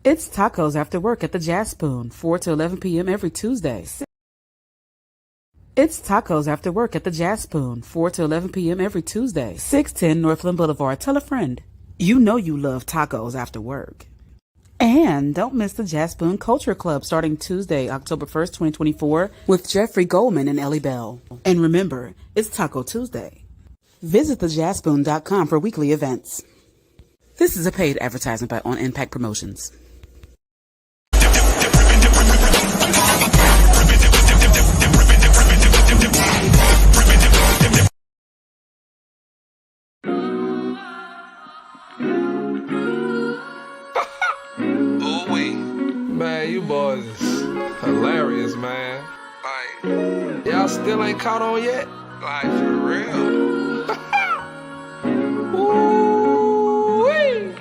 It's tacos after work at the Jazz Spoon, 4 to 11 p.m. every Tuesday. It's tacos after work at the Jazz Spoon, 4 to 11 p.m. every Tuesday. 610 Northland Boulevard. Tell a friend. You know you love tacos after work. And don't miss the Jazz Spoon Culture Club starting Tuesday, October 1st, 2024 with Jeffrey Goldman and Ellie Bell. And remember, it's Taco Tuesday. Visit thejazzspoon.com for weekly events. This is a paid advertisement by On Impact Promotions. Man, you boys is hilarious, man. Like, y'all still ain't caught on yet? Like, for real. Ooh-wee.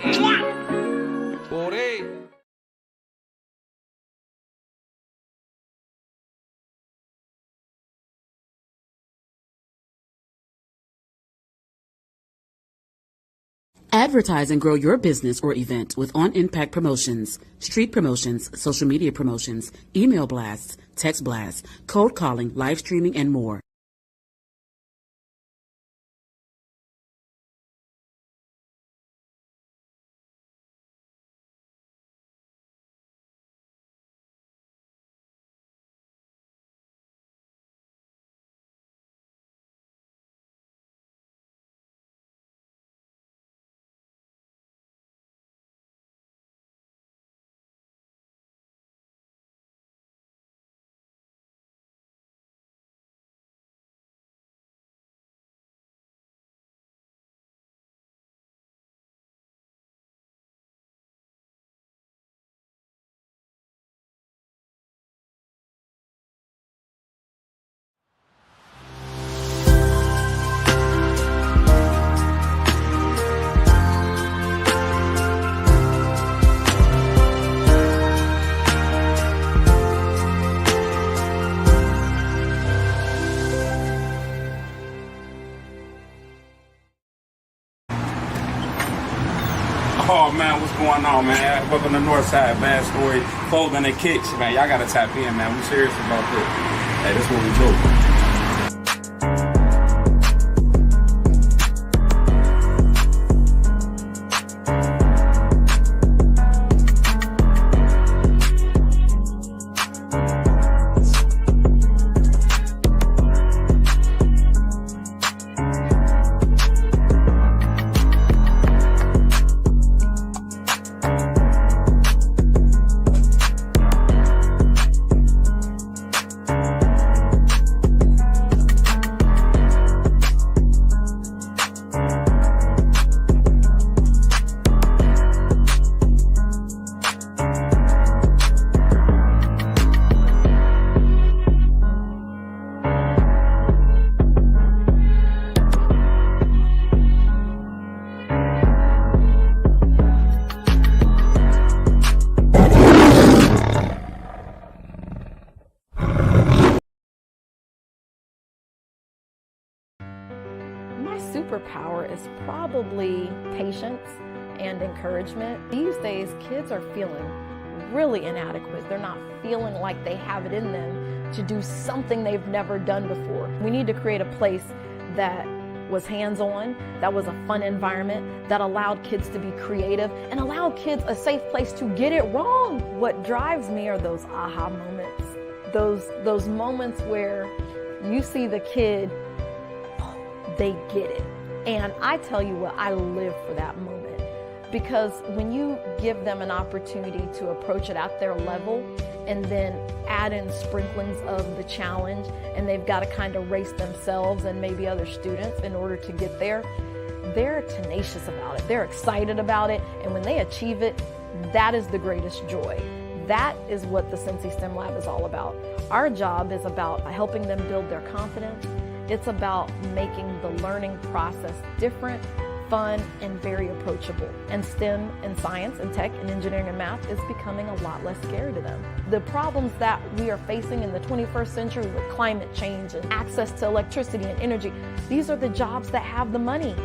Booty. Advertise and grow your business or event with On Impact Promotions, street promotions, social media promotions, email blasts, text blasts, cold calling, live streaming, and more. Oh man, what's going on, man? Welcome to Northside Bad Story, Folding and Kicks, man. Y'all gotta tap in, man. We serious about this. Hey, this is what we do. Superpower is probably patience and encouragement. These days, kids are feeling really inadequate. They're not feeling like they have it in them to do something they've never done before. We need to create a place that was hands-on, that was a fun environment, that allowed kids to be creative and allowed kids a safe place to get it wrong. What drives me are those aha moments, those moments where you see the kid, they get it. And I tell you what, I live for that moment, because when you give them an opportunity to approach it at their level and then add in sprinklings of the challenge, and they've got to kind of race themselves and maybe other students in order to get there, they're tenacious about it. They're excited about it. And when they achieve it, that is the greatest joy. That is what the Cincy STEM Lab is all about. Our job is about helping them build their confidence. It's about making the learning process different, fun, and very approachable. And STEM and science and tech and engineering and math is becoming a lot less scary to them. The problems that we are facing in the 21st century with climate change and access to electricity and energy, these are the jobs that have the money.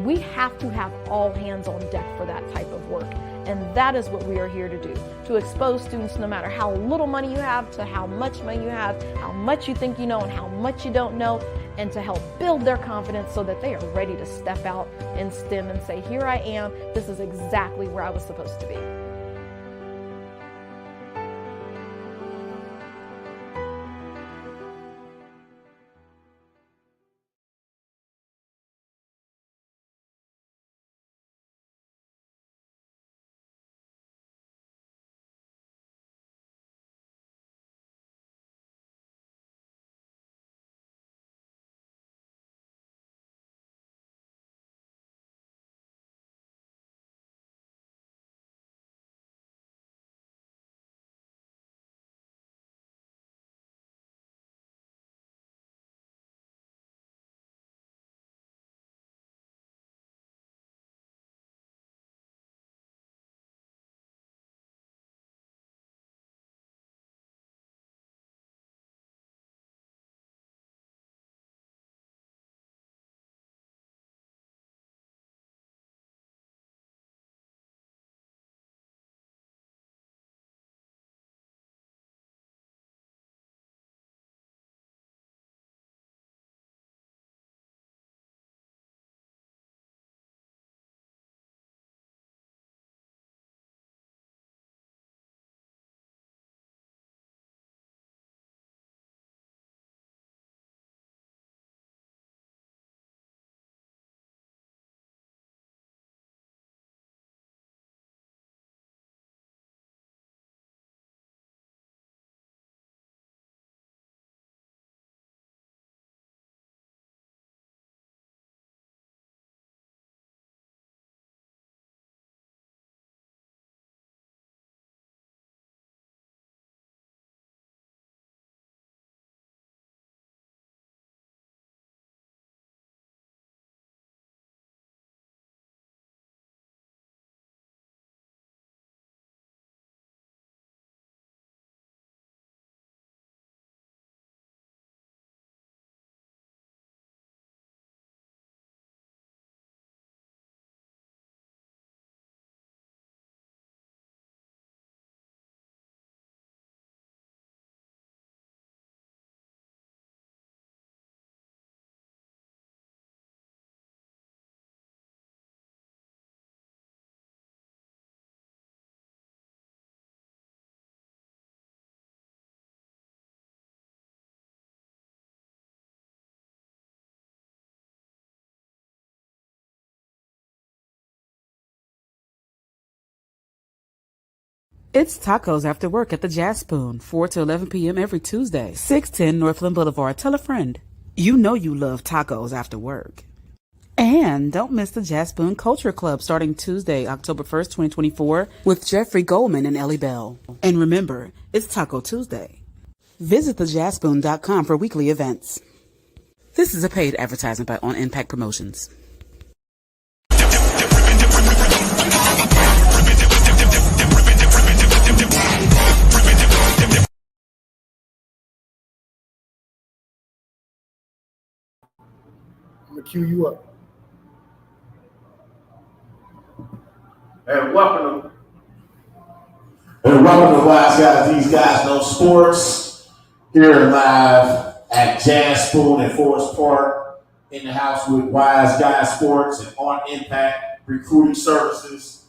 We have to have all hands on deck for that type of work. And that is what we are here to do, to expose students, no matter how little money you have to how much money you have, how much you think you know and how much you don't know, and to help build their confidence so that they are ready to step out in STEM and say, here I am, this is exactly where I was supposed to be. It's tacos after work at the Jazz Spoon, 4 to 11 p.m. every Tuesday. 610 Northland Boulevard. Tell a friend. You know you love tacos after work. And don't miss the Jazz Spoon Culture Club starting Tuesday, October 1st, 2024 with Jeffrey Goldman and Ellie Bell. And remember, it's Taco Tuesday. Visit thejazzspoon.com for weekly events. This is a paid advertisement by On Impact Promotions. I'm gonna cue you up. And welcome to Wise Guys. These guys know sports. Here live at Jazz Spoon in Forest Park, in the house with Wise Guys Sports and On Impact Recruiting Services.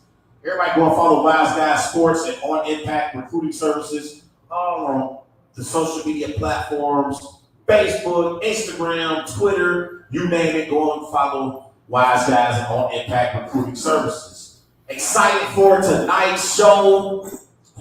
Everybody go and follow Wise Guys Sports and On Impact Recruiting Services on the social media platforms, Facebook, Instagram, Twitter, you name it. Go and follow Wise Guys and On Impact Recruiting Services. Excited for tonight's show.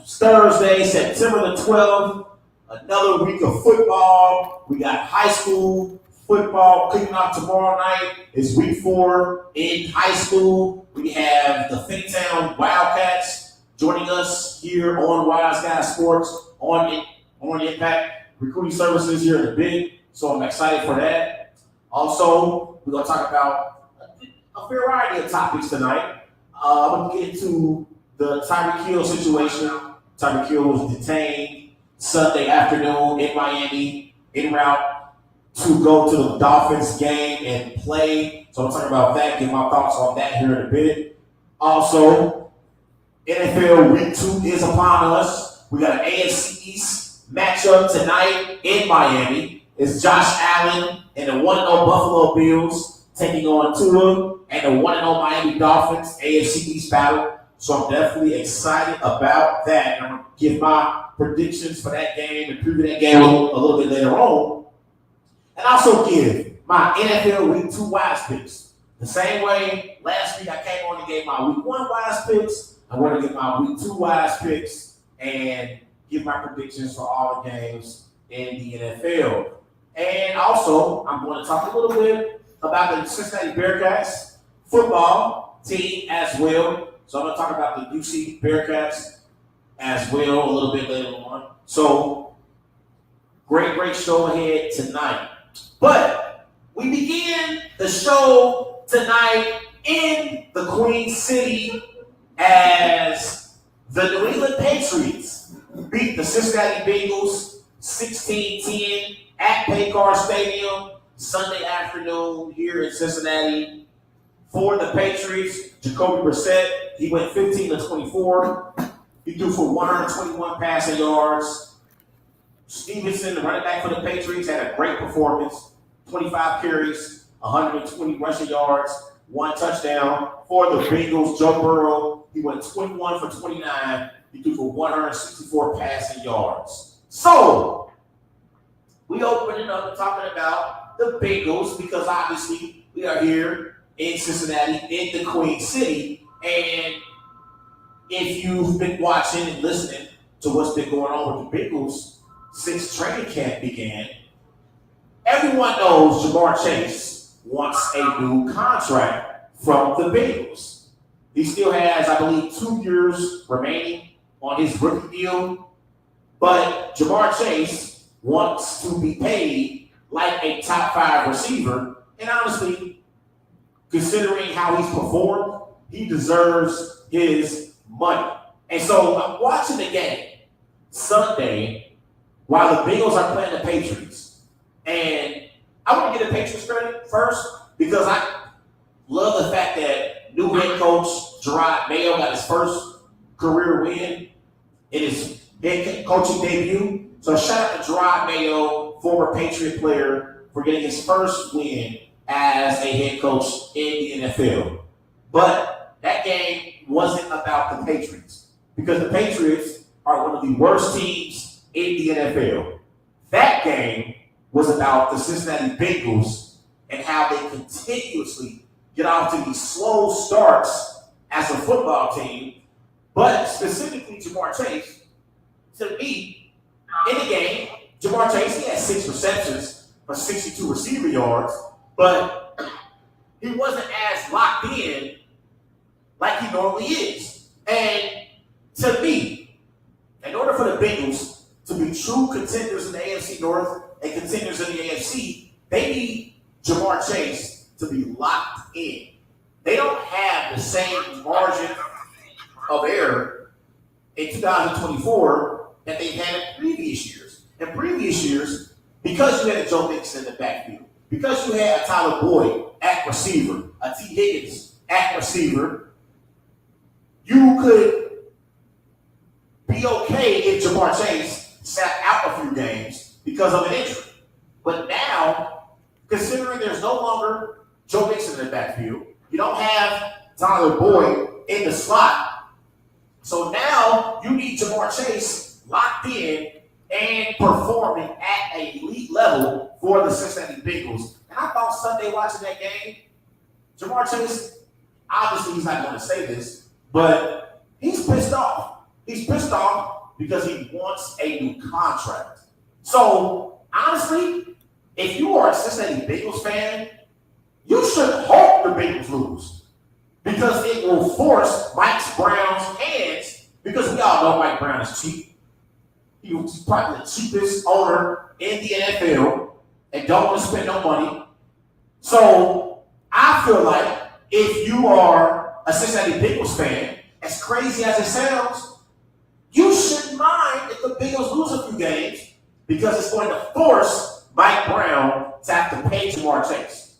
Thursday, September the 12th. Another week of football. We got high school football kicking off tomorrow night. It's week 4 in high school. We have the Finneytown Wildcats joining us here on Wise Guys Sports on Impact Recruiting Services here in the Big. So I'm excited for that. Also, we're going to talk about a variety of topics tonight. I'm going to get into the Tyreek Hill situation. Tyreek Hill was detained Sunday afternoon in Miami en route to go to the Dolphins game and play. So I'm talking about that, get my thoughts on that here in a bit. Also, NFL Week 2 is upon us. We got an AFC East matchup tonight in Miami. It's Josh Allen and the 1-0 Buffalo Bills taking on Tua and the 1-0 Miami Dolphins AFC East battle. So I'm definitely excited about that. I'm going to give my predictions for that game and preview that game a little bit later on. And also give my NFL Week 2 wise picks. The same way last week I came on and gave my Week 1 wise picks, I'm going to give my Week 2 wise picks and give my predictions for all the games in the NFL. And also, I'm going to talk a little bit about the Cincinnati Bearcats football team as well. So I'm going to talk about the UC Bearcats as well a little bit later on. So, great show ahead tonight. But we begin the show tonight in the Queen City as the New England Patriots beat the Cincinnati Bengals 16-10 at Payne Stadium Sunday afternoon here in Cincinnati. For the Patriots, Jacoby Brissett, he went 15-24. He threw for 121 passing yards. Stevenson, the running back for the Patriots, had a great performance. 25 carries, 120 rushing yards, 1 touchdown. For the Bengals, Joe Burrow, he went 21 for 29. He threw for 164 passing yards. So, we open it up talking about the Bengals because obviously we are here in Cincinnati, in the Queen City. And if you've been watching and listening to what's been going on with the Bengals since training camp began, everyone knows Jamar Chase wants a new contract from the Bengals. He still has, I believe, 2 years remaining on his rookie deal. But Jamar Chase wants to be paid like a top 5 receiver. And honestly, considering how he's performed, he deserves his money. And so I'm watching the game Sunday while the Bengals are playing the Patriots. And I want to give the Patriots credit first because I love the fact that new head coach Gerard Mayo got his first career win in his head coaching debut. So shout out to Gerard Mayo, former Patriot player, for getting his first win as a head coach in the NFL. But that game wasn't about the Patriots because the Patriots are one of the worst teams in the NFL. That game was about the Cincinnati Bengals and how they continuously get off to these slow starts as a football team. But specifically Jamar Chase, to me, in the game, Jamar Chase, he had 6 receptions for 62 receiver yards. But he wasn't as locked in like he normally is. And to me, in order for the Bengals to be true contenders in the AFC North and contenders in the AFC, they need Jamar Chase to be locked in. They don't have the same margin of error in 2024 that they've had in previous years. In previous years, because you had a Joe Mixon in the backfield, because you had a Tyler Boyd at receiver, a T. Higgins at receiver, you could be okay if Jamar Chase sat out a few games because of an injury. But now, considering there's no longer Joe Mixon in the backfield, you don't have Tyler Boyd in the slot. So now you need Jamar Chase locked in and performing at an elite level for the Cincinnati Bengals. And I thought Sunday watching that game, Jamar Chase, obviously he's not going to say this, but he's pissed off. He's pissed off because he wants a new contract. So, honestly, if you are a Cincinnati Bengals fan, you should hope the Bengals lose because it will force Mike Brown's hands because we all know Mike Brown is cheap. He's probably the cheapest owner in the NFL and don't want to spend no money. So I feel like if you are a Cincinnati Bengals fan, as crazy as it sounds, you shouldn't mind if the Bengals lose a few games because it's going to force Mike Brown to have to pay Jamar Chase.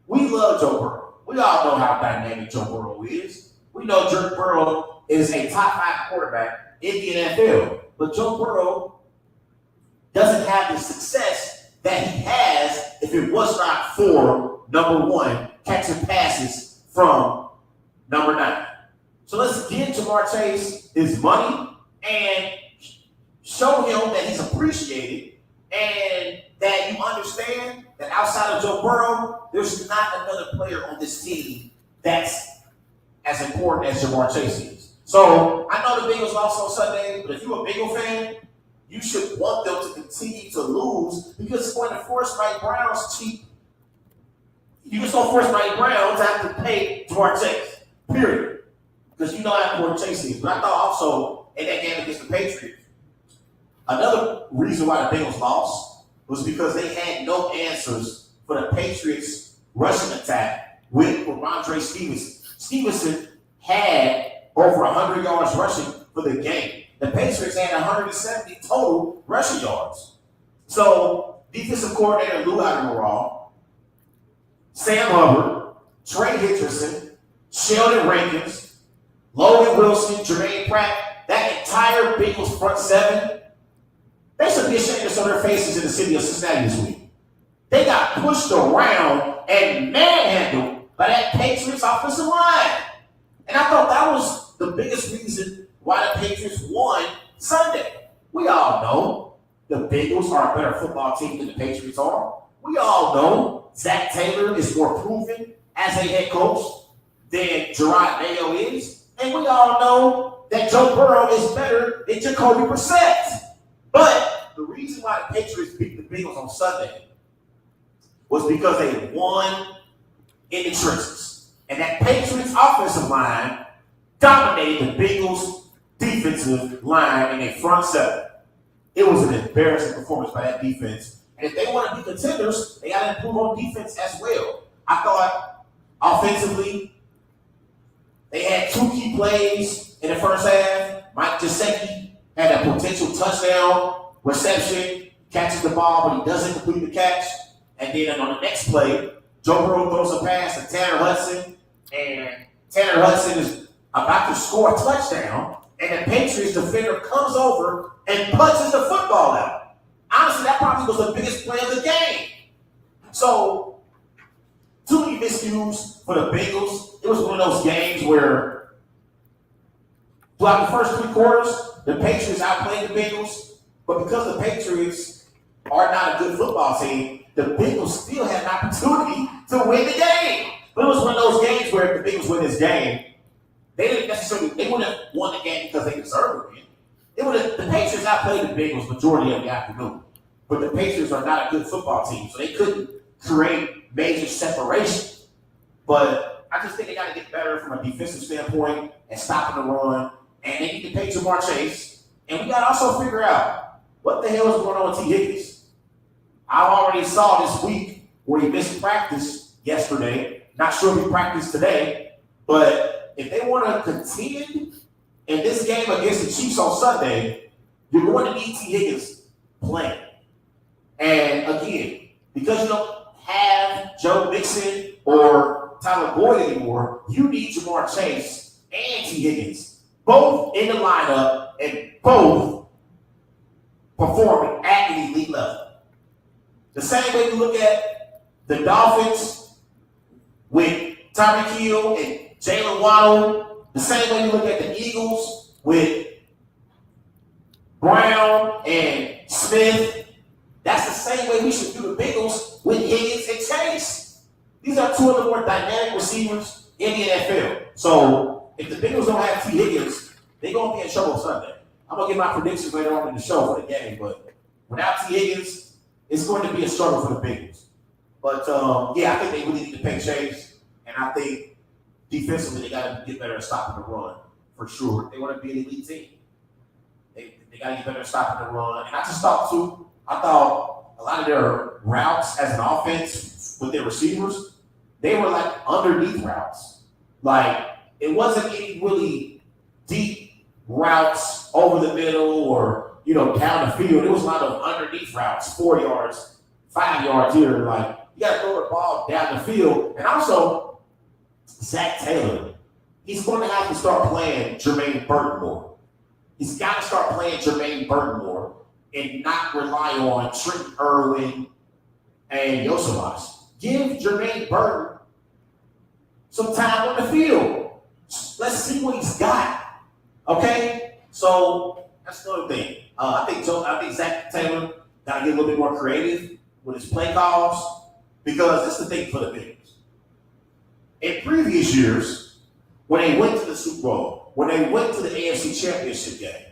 We love Joe Burrow. We all know how dynamic Joe Burrow is. We know Joe Burrow is a top 5 quarterback in the NFL. But Joe Burrow doesn't have the success that he has if it was not for, number 1, catching passes from number 9. So let's give Jamar Chase his money and show him that he's appreciated and that you understand that outside of Joe Burrow, there's not another player on this team that's as important as Jamar Chase is. So I know the Bengals lost on Sunday, but if you're a Bengal fan, you should want them to continue to lose because it's going to force Mike Brown's cheap. You just don't force Mike Brown to have to pay Jamar Chase, period. Because you know how important Chase is. But I thought also in that game against the Patriots, another reason why the Bengals lost was because they had no answers for the Patriots' rushing attack with Ramondre Stevenson. Stevenson had over 100 yards rushing for the game. The Patriots had 170 total rushing yards. So defensive coordinator Lou Admiral, Sam Hubbard, Trey Hendrickson, Sheldon Rankins, Logan Wilson, Jermaine Pratt, that entire Bengals front 7, they should be ashamed to show their faces in the city of Cincinnati this week. They got pushed around and manhandled by that Patriots offensive line. And I thought that was the biggest reason why the Patriots won Sunday. We all know the Bengals are a better football team than the Patriots are. We all know Zach Taylor is more proven as a head coach than Gerard Mayo is. And we all know that Joe Burrow is better than Jacoby Brissett. But the reason why the Patriots beat the Bengals on Sunday was because they won in the trenches. And that Patriots offensive line dominated the Bengals defensive line in a front 7. It was an embarrassing performance by that defense. And if they want to be contenders, they got to improve on defense as well. I thought offensively, they had 2 key plays in the first half. Mike Gesicki had a potential touchdown reception, catches the ball, but he doesn't complete the catch. And then on the next play, Joe Burrow throws a pass to Tanner Hudson, and Tanner Hudson is about to score a touchdown, and the Patriots defender comes over and punches the football out. Honestly, that probably was the biggest play of the game. So, too many miscues for the Bengals. It was one of those games where throughout the first 3 quarters, the Patriots outplayed the Bengals, but because the Patriots are not a good football team, the Bengals still had an opportunity to win the game. But it was one of those games where if the Bengals win this game, they wouldn't have won the game because they deserved to win. The Patriots outplayed the Bengals majority of the afternoon. But the Patriots are not a good football team, so they couldn't create major separation. But I just think they got to get better from a defensive standpoint and stopping the run. And they need to pay Jamar Chase. And we got to also figure out what the hell is going on with T. Higgins. I already saw this week where he missed practice yesterday. Not sure if he practiced today. But if they want to contend in this game against the Chiefs on Sunday, you're going to need T. Higgins playing. And again, because you don't have Joe Mixon or Tyler Boyd anymore, you need Jamar Chase and T. Higgins, both in the lineup and both performing at an elite level. The same way we look at the Dolphins with Tyreek Hill and Jalen Waddle, the same way we look at the Eagles with Brown and Smith, that's the same way we should do the Bengals with Higgins and Chase. These are 2 of the more dynamic receivers in the NFL. So if the Bengals don't have T. Higgins, they're going to be in trouble Sunday. I'm going to give my predictions later on in the show for the game, but without T. Higgins, it's going to be a struggle for the Bengals. But, I think they really need to pay Chase, and I think defensively they got to get better at stopping the run, for sure. They want to be an elite team. They got to get better at stopping the run. And I thought a lot of their routes as an offense with their receivers, they were like underneath routes. Like, it wasn't any really deep routes over the middle or, down the field. It was a lot of underneath routes, 4 yards, 5 yards here. Like, you got to throw the ball down the field. And also, Zach Taylor, he's going to have to start playing Jermaine Burton more. He's got to start playing Jermaine Burton more and not rely on Trent Irwin and Yosevas. Give Jermaine Burton some time on the field. Let's see what he's got. Okay? So that's another thing. I think Zach Taylor got to get a little bit more creative with his play calls, because this is the thing for the Bengals. In previous years, when they went to the Super Bowl, when they went to the AFC Championship game,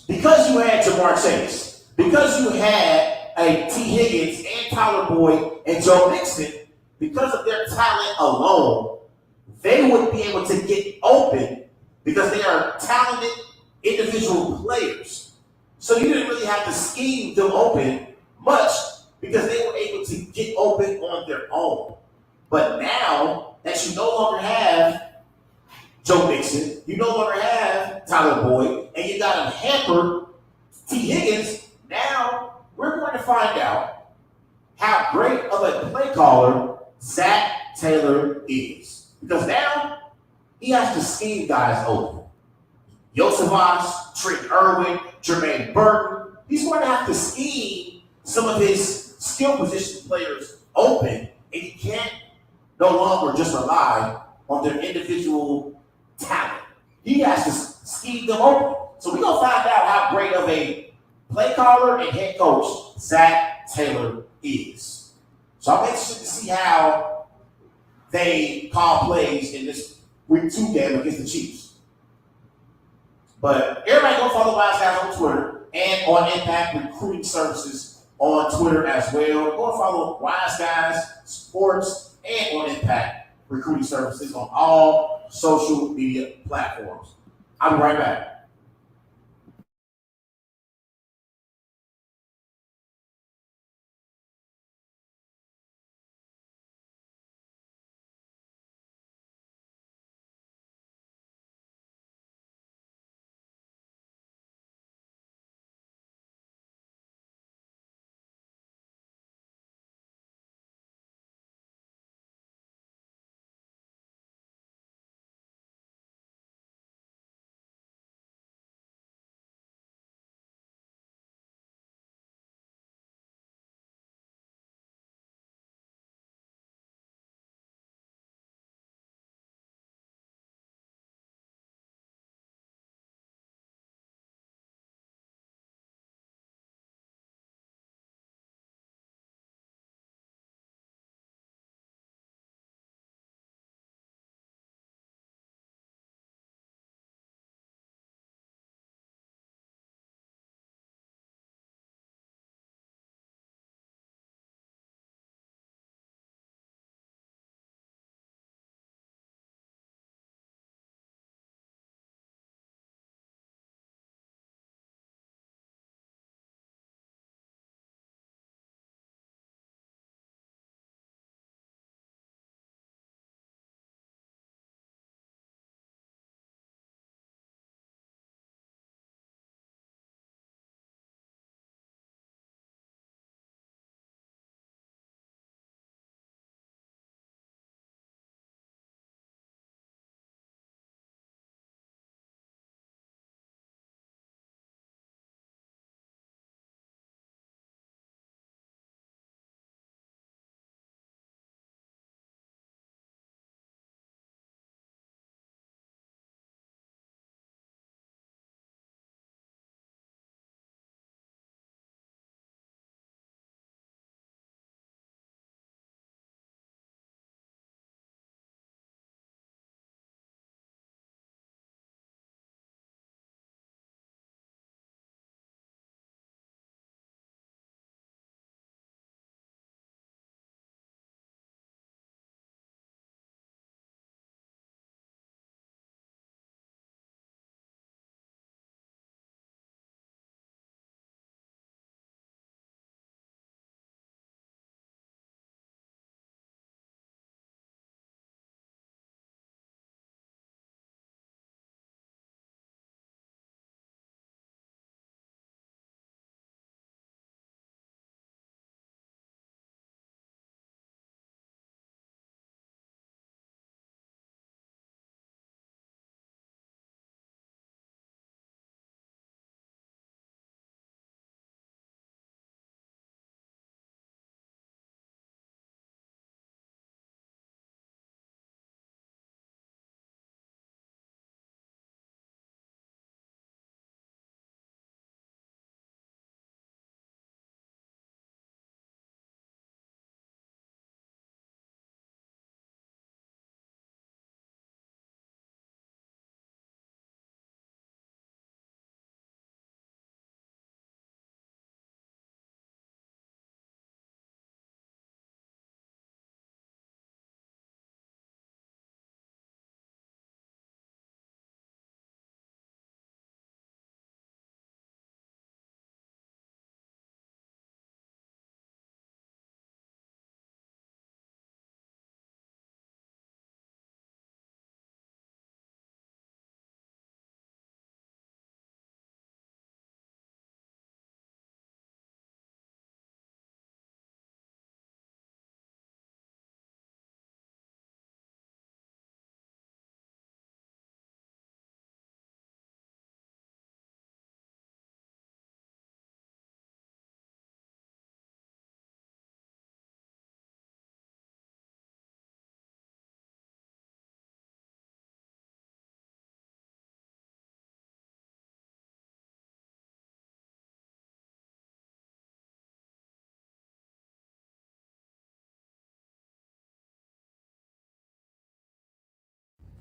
because you had Jamar Chase, because you had a T. Higgins and Tyler Boyd and Joe Mixon, because of their talent alone, they would be able to get open because they are talented individual players. So you didn't really have to scheme them open much because they were able to get open on their own. But now that you no longer have Joe Mixon, you no longer have Tyler Boyd, and you got him hampered, T. Higgins, now we're going to find out how great of a play caller Zach Taylor is. Because now he has to scheme guys open. Yosevas, Trent Irwin, Jermaine Burton, he's going to have to scheme some of his skill position players open, and he can't no longer just rely on their individual talent. He has to scheme them open. So we're going to find out how great of a play caller and head coach Zach Taylor is. So I'm interested to see how they call plays in this Week 2 game against the Chiefs. But everybody go follow Wildcats on Twitter and on Impact Recruiting Services on Twitter as well. Go and follow Wildcats Sports and on Impact Recruiting Services on all social media platforms. I'll be right back.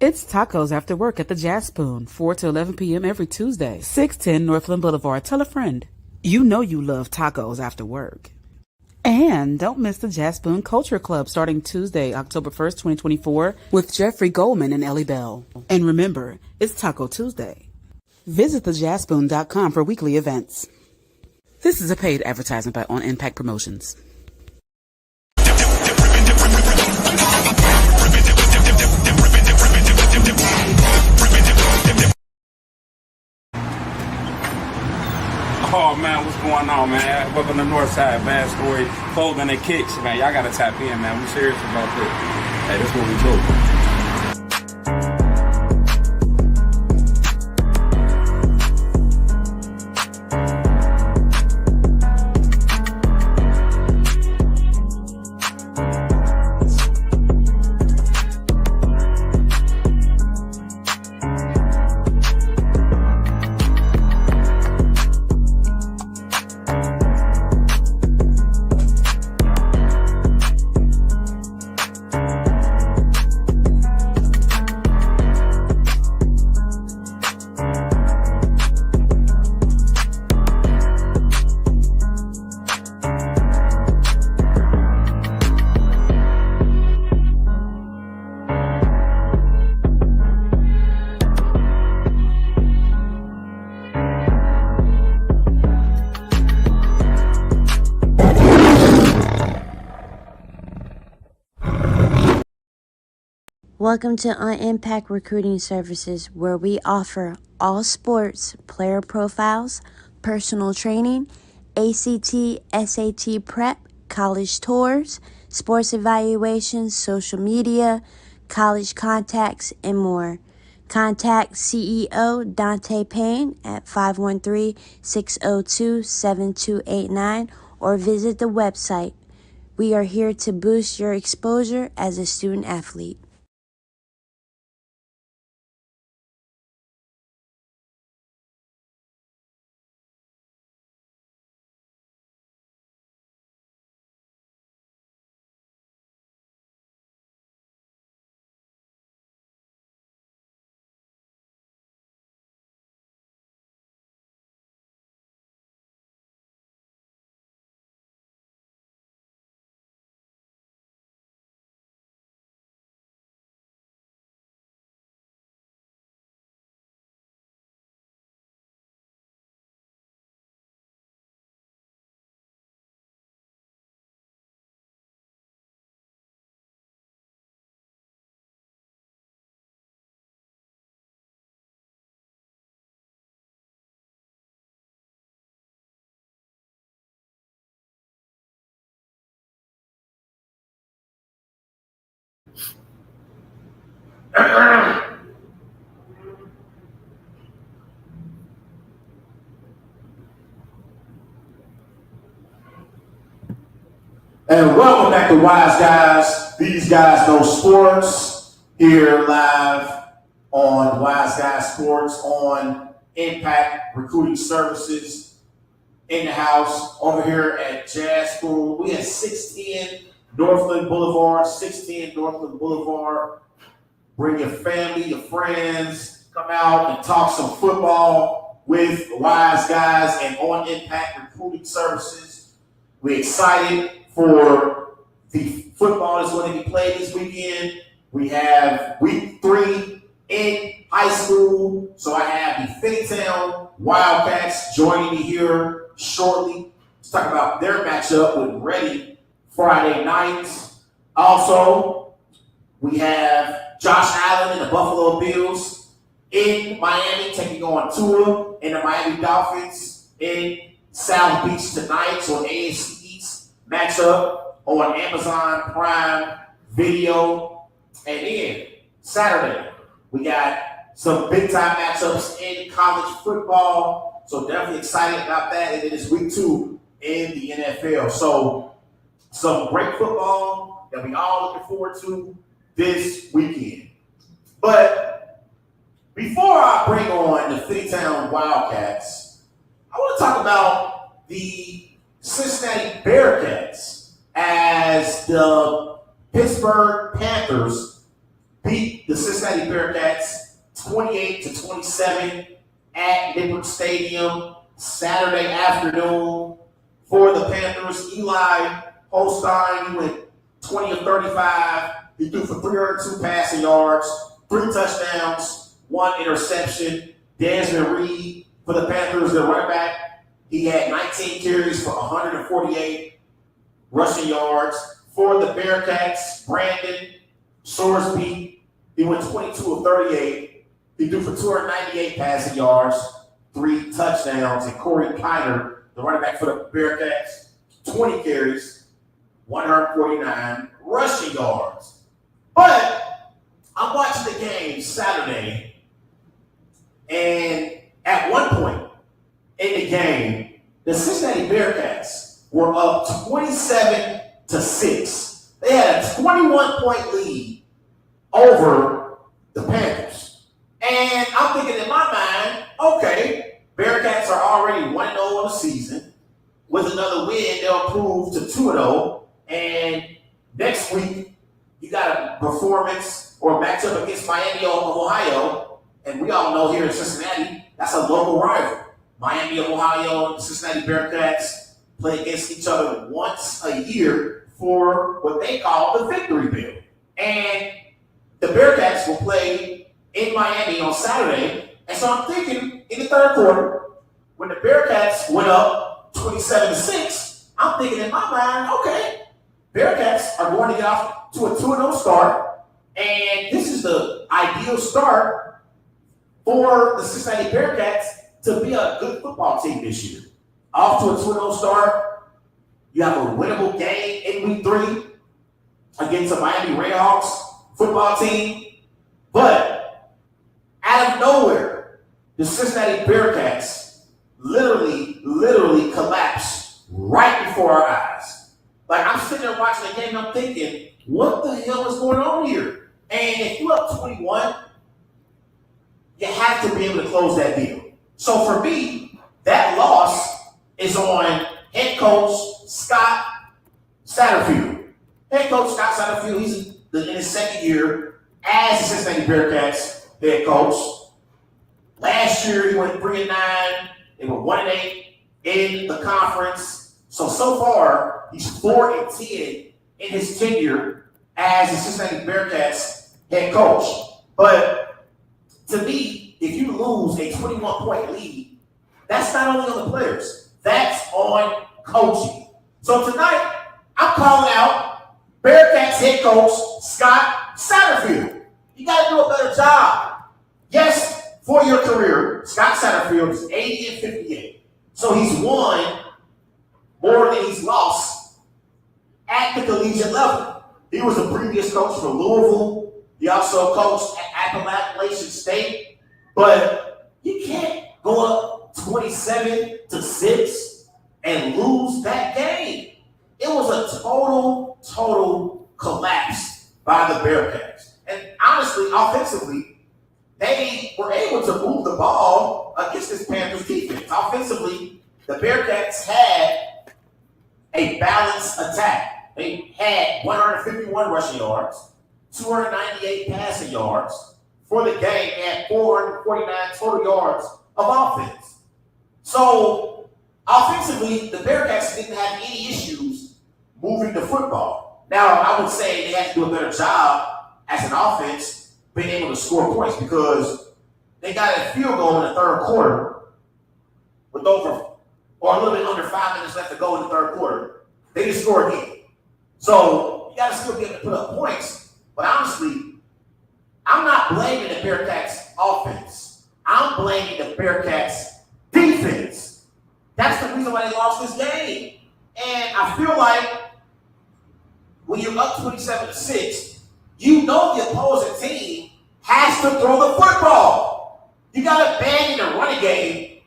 It's tacos after work at the Jazz Spoon, 4 to 11 p.m. every Tuesday, 610 Northland Boulevard. Tell a friend. You know you love tacos after work. And don't miss the Jazz Spoon Culture Club starting Tuesday, October 1st, 2024, with Jeffrey Goldman and Ellie Bell. And remember, it's Taco Tuesday. Visit thejazzspoon.com for weekly events. This is a paid advertisement by On Impact Promotions. Oh man, what's going on, man? Welcome to Northside Bad Story Clothing and Kicks, man. Y'all gotta tap in, man. We serious about this. Hey, this is what we do. Welcome to On Impact Recruiting Services, where we offer all sports, player profiles, personal training, ACT, SAT prep, college tours, sports evaluations, social media, college contacts, and more. Contact CEO Dante Payne at 513-602-7289 or visit the website. We are here to boost your exposure as a student athlete. And welcome back to Wise Guys. These guys know sports. Here live on Wise Guys Sports on Impact Recruiting Services in the house over here at Jazz Spoon. We at 610 Northland Boulevard, 610 Northland Boulevard. Bring your family, your friends, come out and talk some football with Wise Guys and On Impact Recruiting Services. We're excited for the football that's going to be played this weekend. We have week 3 in high school. So I have the Finneytown Wildcats joining me here shortly to talk about their matchup with Ready Friday night. Also, we have Josh Allen and the Buffalo Bills in Miami taking on Tua and the Miami Dolphins in South Beach tonight. So AFC matchup on Amazon Prime Video. And then Saturday, we got some big time matchups in college football. So definitely excited about that. And then it's week 2 in the NFL. So some great football that we all looking forward to this weekend. But before I bring on the Finneytown Wildcats, I want to talk about the Cincinnati Bearcats as the Pittsburgh Panthers beat the Cincinnati Bearcats 28-27 at Nippert Stadium Saturday afternoon. For the Panthers, Eli Holstein, he went 20 of 35. He threw for 302 passing yards, 3 touchdowns, 1 interception. Desmond Reed for the Panthers, the running back, he had 19 carries for 148 rushing yards. For the Bearcats, Brandon Sorsby, he went 22 of 38. He threw for 298 passing yards, 3 touchdowns. And Corey Kiner, the running back for the Bearcats, 20 carries, 149 rushing yards. But I'm watching the game Saturday, and at one point in the game, the Cincinnati Bearcats were up 27-6. They had a 21-point lead over the Panthers. And I'm thinking in my mind, okay, Bearcats are already 1-0 on the season. With another win, they'll improve to 2-0. And next week, you got a performance or a matchup against Miami of Ohio. And we all know here in Cincinnati, that's a local rival. Miami of Ohio and the Cincinnati Bearcats play against each other once a year for what they call the Victory Bill. And the Bearcats will play in Miami on Saturday. And so I'm thinking in the third quarter, when the Bearcats went up 27-6, I'm thinking in my mind, okay, Bearcats are going to get off to a 2-0 start. And this is the ideal start for the Cincinnati Bearcats to be a good football team this year. Off to a 2-0 start. You have a winnable game in week 3 against a Miami Redhawks football team. But out of nowhere, the Cincinnati Bearcats literally collapsed right before our eyes. Like, I'm sitting there watching the game and I'm thinking, what the hell is going on here? And if you're up 21, you have to be able to close that deal. So for me, that loss is on head coach Scott Satterfield. Head coach Scott Satterfield, he's in his second year as the Cincinnati Bearcats head coach. Last year, he went 3-9. They were 1-8 in the conference. So far, he's 4-10 in his tenure as the Cincinnati Bearcats head coach. But to me, if you lose a 21-point lead, that's not only on the players, that's on coaching. So tonight, I'm calling out Bearcats head coach Scott Satterfield. You got to do a better job. Yes, for your career, Scott Satterfield is 80-58. So he's won more than he's lost at the collegiate level. He was a previous coach for Louisville. He also coached at Appalachian State. But you can't go up 27-6 and lose that game. It was a total collapse by the Bearcats. And honestly, offensively, they were able to move the ball against this Panthers defense. Offensively, the Bearcats had a balanced attack. They had 151 rushing yards, 298 passing yards. For the game, they had 449 total yards of offense. So, offensively, the Bearcats didn't have any issues moving the football. Now, I would say they had to do a better job as an offense being able to score points because they got a field goal in the third quarter with over, or a little bit under 5 minutes left to go in the third quarter. They didn't score again. So you got to still be able to put up points. But honestly, I'm not blaming the Bearcats offense. I'm blaming the Bearcats defense. That's the reason why they lost this game. And I feel like when you're up 27-6, you know the opposing team has to throw the football. You got to abandon the running game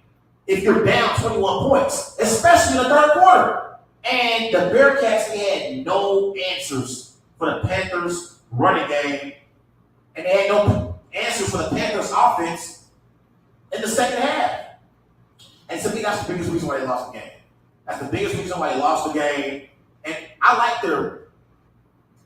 if you're down 21 points, especially in the third quarter. And the Bearcats, they had no answers for the Panthers' running game. And they had no answers for the Panthers' offense in the second half. And to me, that's the biggest reason why they lost the game. That's the biggest reason why they lost the game. And I like their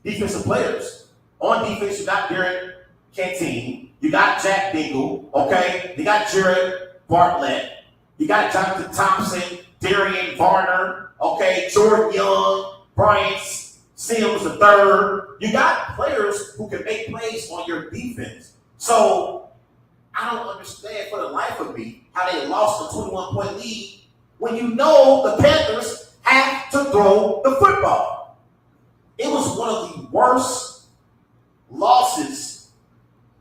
defensive players. On defense, you got Darren Canteen. You got Jack Dingle, okay? You got Jared Bartlett. You got Jonathan Thompson, Darian Varner, okay? Jordan Young, Brian Sims III. You got players who can make plays on your defense. So I don't understand for the life of me how they lost a 21-point lead when you know the Panthers have to throw the football. It was one of the worst losses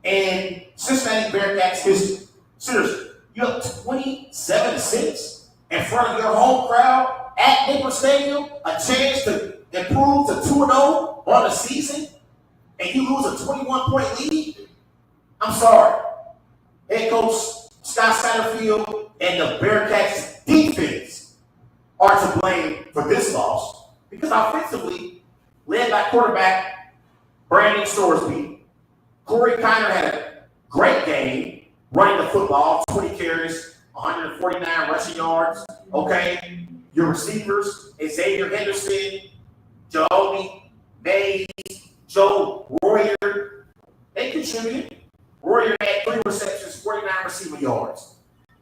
in Cincinnati Bearcats history. Seriously, you have 27-6 in front of your home crowd at Nickel Stadium, a chance to improve to 2-0 on the season, and you lose a 21-point lead? I'm sorry. Head coach Scott Satterfield and the Bearcats defense are to blame for this loss because offensively, led by quarterback Brandon Storsby, Corey Kiner had a great game running the football, 20 carries, 149 rushing yards. Okay, your receivers, Xavier Henderson, Jaomi Mays, Joe Royer, they contributed. Royer had 3 receptions, 49 receiving yards.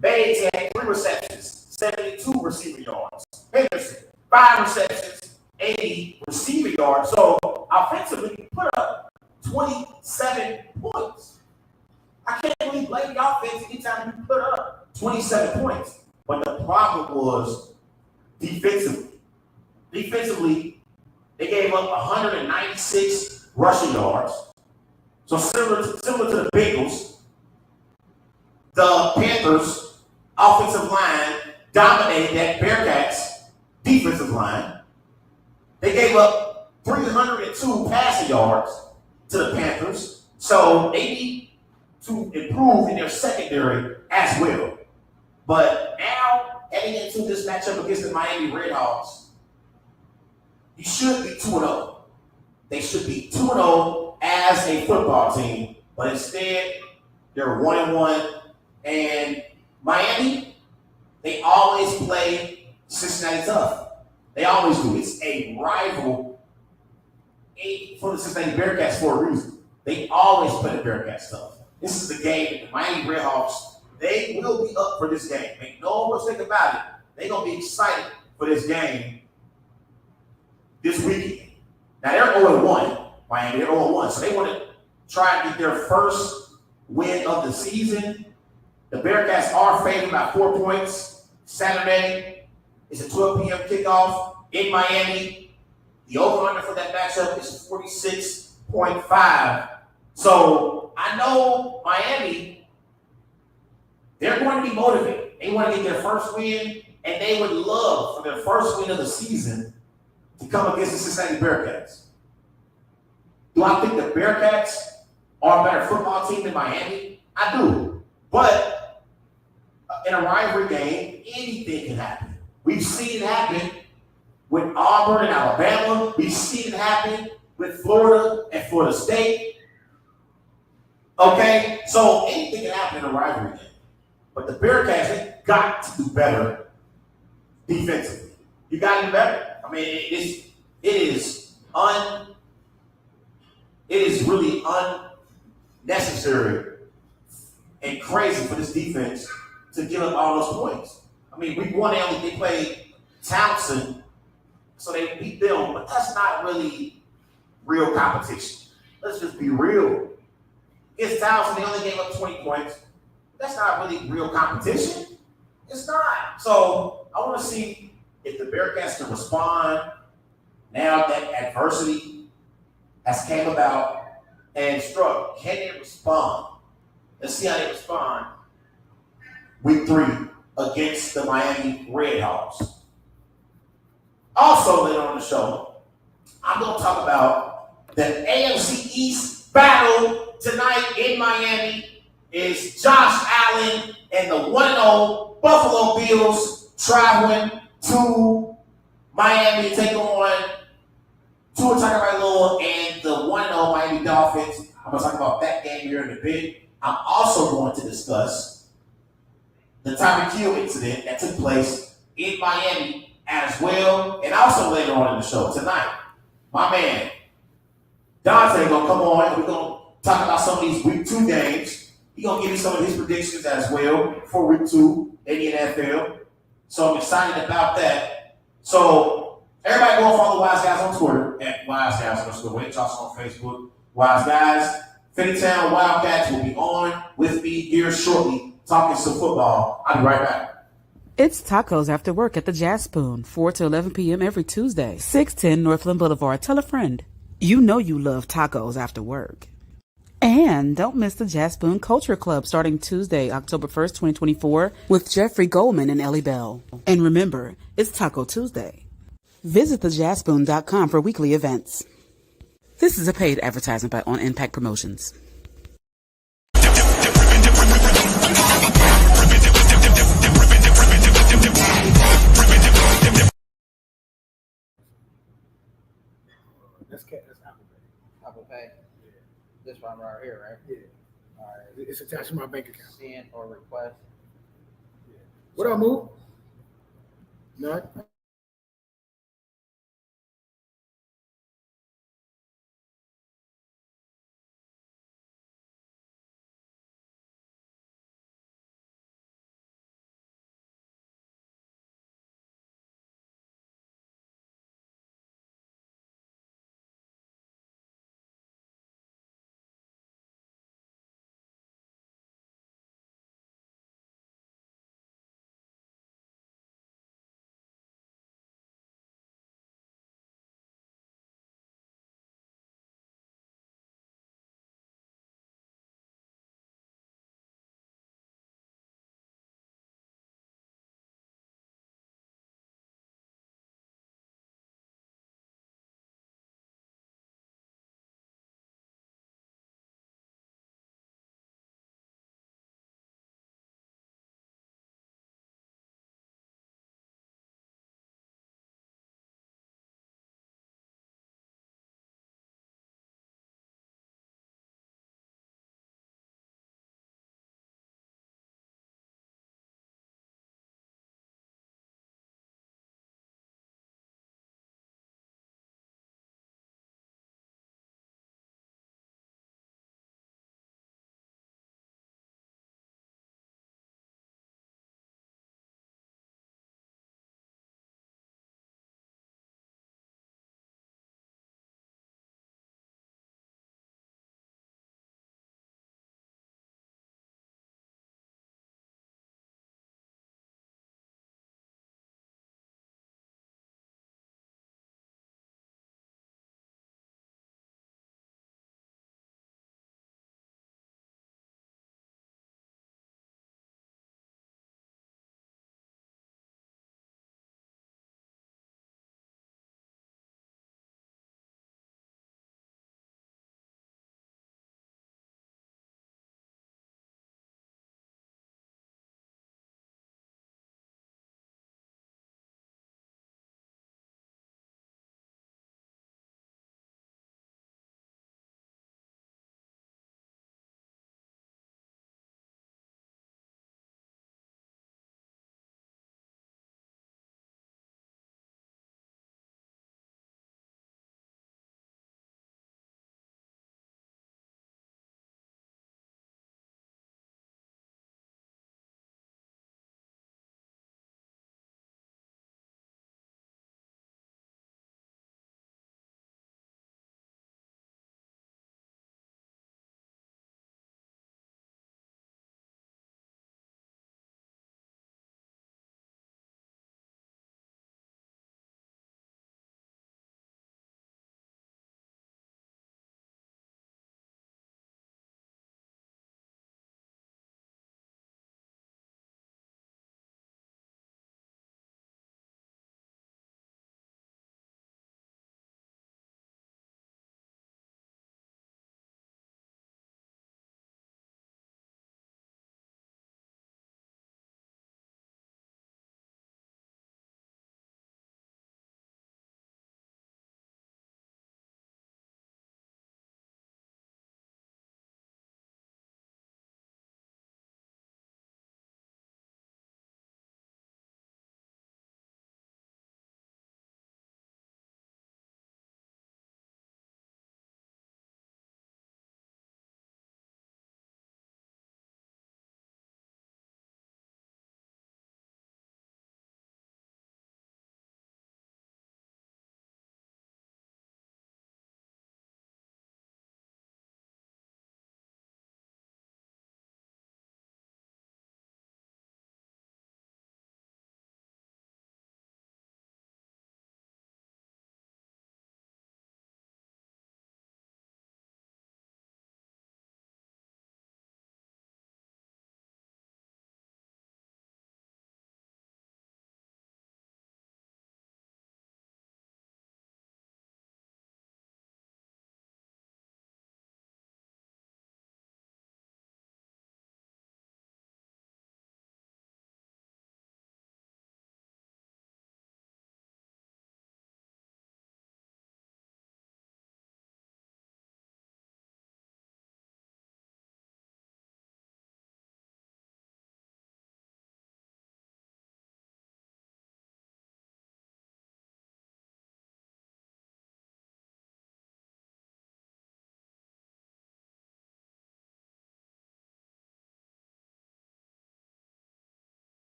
Mays had 3 receptions, 72 receiving yards. Henderson, 5 receptions, 80 receiving yards. So offensively, you put up 27 points. I can't really blame the offense anytime you put up 27 points. But the problem was defensively. Defensively, they gave up 196 rushing yards. So similar to the Bengals, the Panthers' offensive line dominated that Bearcats' defensive line. They gave up 302 passing yards to the Panthers, so they need to improve in their secondary as well. But now, heading into this matchup against the Miami Redhawks, you should be 2-0. They should be 2-0 as a football team, but instead, they're 1-1. And Miami, they always play Cincinnati tough. They always do. It's a rival for the Cincinnati Bearcats for a reason. They always play the Bearcats tough. This is the game. The Miami Redhawks, they will be up for this game. Make no mistake about it. They're going to be excited for this game this weekend. Now, they're 0-1, Miami. They're 0-1, so they want to try and get their first win of the season. The Bearcats are favored by 4 points. Saturday is a 12 p.m. kickoff in Miami. The over-under for that matchup is 46.5. So I know Miami, they're going to be motivated. They want to get their first win, and they would love for their first win of the season to come against the Cincinnati Bearcats. Do I think the Bearcats are a better football team than Miami? I do. But in a rivalry game, anything can happen. We've seen it happen with Auburn and Alabama. We've seen it happen with Florida and Florida State. Okay? So anything can happen in a rivalry game. But the Bearcats, they got to do better defensively. You got to do better. I mean, it is really unnecessary and crazy for this defense to give up all those points. I mean, week 1 they played Townsend, so they beat them, but that's not really real competition. Let's just be real. Against Townsend, they only gave up 20 points. That's not really real competition. It's not. So I want to see if the Bearcats can respond now that adversity has came about and struck. Can they respond? Let's see how they respond week 3 against the Miami Redhawks. Also later on the show, I'm going to talk about the AFC East battle tonight in Miami. Is Josh Allen and the 1-0 Buffalo Bills traveling to Miami to take on Tua Tagovailoa and the 1-0 Miami Dolphins. I'm going to talk about that game here in a bit. I'm also going to discuss the Tyreek Hill incident that took place in Miami as well. And also later on in the show tonight, my man Dante is going to come on and we're going to talk about some of these week He gonna give you some of his predictions as well for week 2 in the NFL. So I'm excited about that. So everybody go and follow Wise Guys on Twitter at Wise Guys _ Wait also on Facebook. Wise Guys. Finneytown Wildcats will be on with me here shortly talking some football. I'll be right back. It's tacos after work at the Jazz Spoon, 4 to 11 p.m. every Tuesday, 610 Northland Boulevard. Tell a friend. You know you love tacos after work. And don't miss the Jazz Spoon Culture Club starting Tuesday, October 1st, 2024, with Jeffrey Goldman and Ellie Bell. And remember, it's Taco Tuesday. Visit thejazzspoon.com for weekly events. This is a paid advertisement by On Impact Promotions. That's Apple Pay. Apple Pay. This one right here, right? Yeah. All right. It's attached to my bank account. Send or request. What I move? No.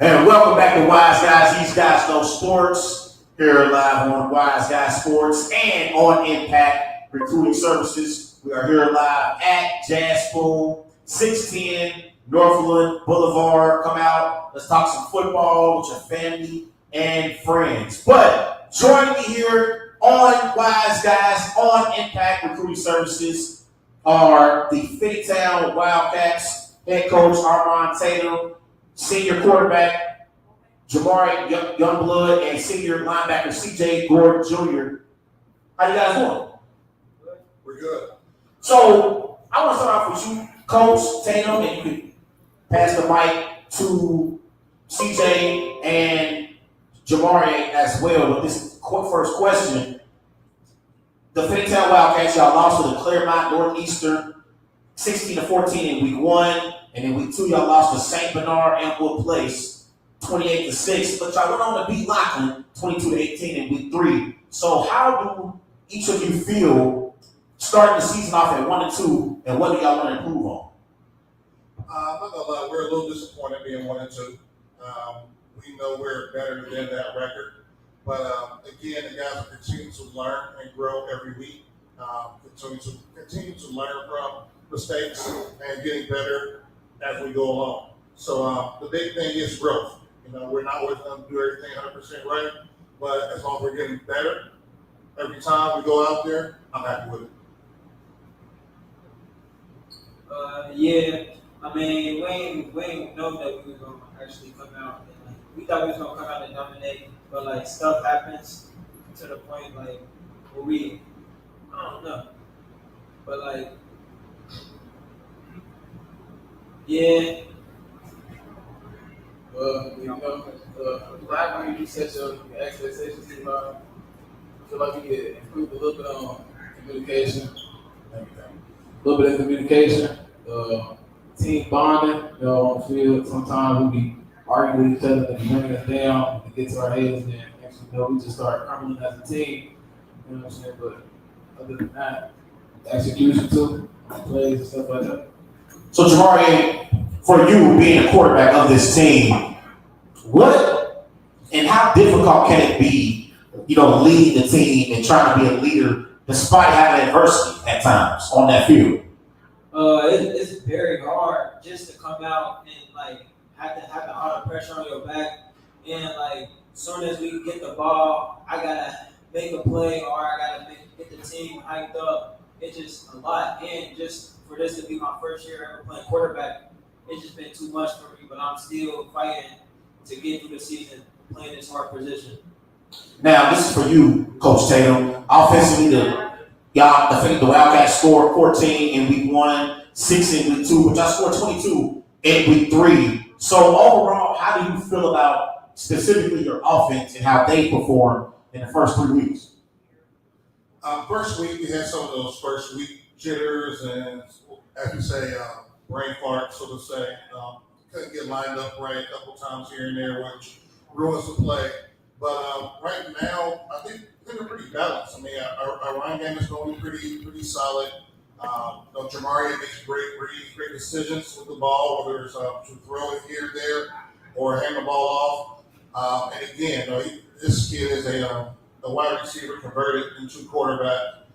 And welcome back to Wise Guys. These guys know sports. Here live on Wise Guys Sports and on Impact Recruiting Services. We are here live at Jazz Spoon, 610 Northland Boulevard. Come out. Let's talk some football with your family and friends. But joining me here on Wise Guys on Impact Recruiting Services are the Finneytown Wildcats head coach Armand Tatum, senior quarterback Jamari Youngblood, and senior linebacker CJ Gordon Jr. How you guys doing? We're good. So I want to start off with you, Coach Tatum, and you can pass the mic to CJ and Jamari as well. But this first question: the Finneytown Wildcats, y'all lost to the Claremont Northeastern 16-14 in week 1. And in week 2, y'all lost to St. Bernard Elmwood Place, 28-6. But y'all went on to beat Larkins, 22-18 in week 3. So how do each of you feel starting the season off at 1-2, and what do y'all want to improve on? I'm not gonna lie, we're a little disappointed being 1-2. We know we're better than that record, but again, the guys will continue to learn and grow every week. Continue to learn from mistakes and getting better as we go along. So the big thing is growth. You know, we're not always going to do everything 100% right, but as long as we're getting better every time we go out there, I'm happy with it. Yeah, I mean, we ain't know that we were going to actually come out. And, like, we thought we was going to come out and dominate, but, like, stuff happens to the point, like, where I don't know. But, like, yeah. Right when you set your expectations too high, I feel like you get improved a little bit on communication. A little bit of communication. Team bonding, on the field. Sometimes we be arguing with each other and bringing us down and get to our heads, and then actually, we just start crumbling as a team. You know what I'm saying? But other than that, execution too, plays and stuff like that. So, Jamari, for you being a quarterback of this team, what and how difficult can it be, leading the team and trying to be a leader despite having adversity at times on that field? It's very hard just to come out and like have all the pressure on your back, and like soon as we get the ball, I gotta make a play or I gotta get the team hyped up. It's just a lot, and just for this to be my first year ever playing quarterback, it's just been too much for me. But I'm still fighting to get through the season playing this hard position. Now, this is for you, Coach Tatum. Offensively, the Wildcats scored 14 in week 1, 6 in week 2, but y'all scored 22 in week 3. So overall, how do you feel about specifically your offense and how they performed in the first 3 weeks? First week, we had some of those first week jitters and, as you say, brain farts, so to say. Couldn't get lined up right a couple times here and there, which ruins the play. But right now, I think they're pretty balanced. I mean, our run game is going pretty solid. Jamari makes great decisions with the ball, whether it's to throw it here, there, or hand the ball off. And again, this kid is a wide receiver converted into quarterback.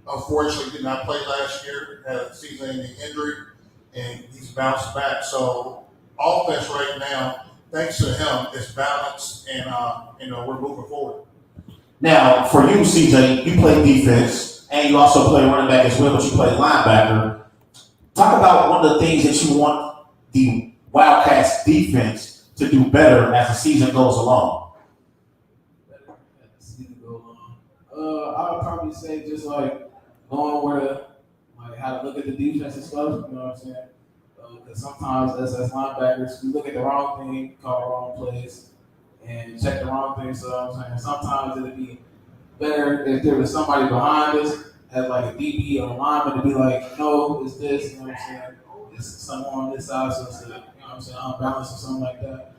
Unfortunately, did not play last year, had a season-ending injury, and he's bounced back. So offense right now, thanks to him, is balanced, and we're moving forward. Now, for you, CJ, you play defense, and you also play running back as well, but you play linebacker. Talk about one of the things that you want the Wildcats defense to do better as the season goes along. I would probably say just like knowing where how to look at the defense and stuff, you know what I'm saying? Because sometimes as linebackers, we look at the wrong thing, call the wrong plays, and check the wrong thing. So I'm saying sometimes it'd be better if there was somebody behind us, as like a DB or a lineman, to be like, no, it's this, you know what I'm saying? It's someone on this side, so it's unbalanced or something like that.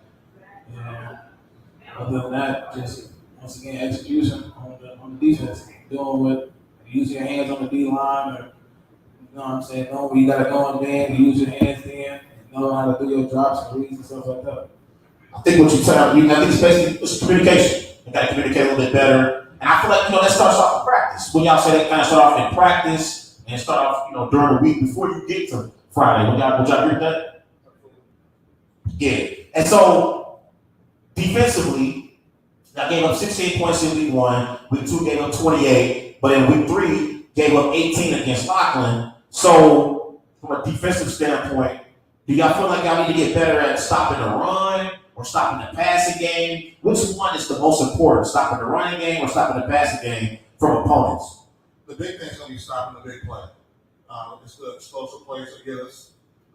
And other than that, just once again, execution on the defense, using your hands on the D line, or you know what I'm saying, know where you gotta go in man, use your hands then, know how to do your drops and reads and stuff like that. I think what you tell you, I think it's basically it's communication. You got to communicate a little bit better. And I feel like, that starts off in practice. When y'all say that kind of start off in practice and start off, during the week before you get to Friday. Would y'all agree with that? Yeah. And so, defensively, y'all gave up 16 points in week 1. Week 2 gave up 28. But in week 3, gave up 18 against Larkins. So, from a defensive standpoint, do y'all feel like y'all need to get better at stopping the run or stopping the passing game? Which one is the most important, stopping the running game or stopping the passing game from opponents? The big thing is going to be stopping the big play. It's the explosive plays that get us.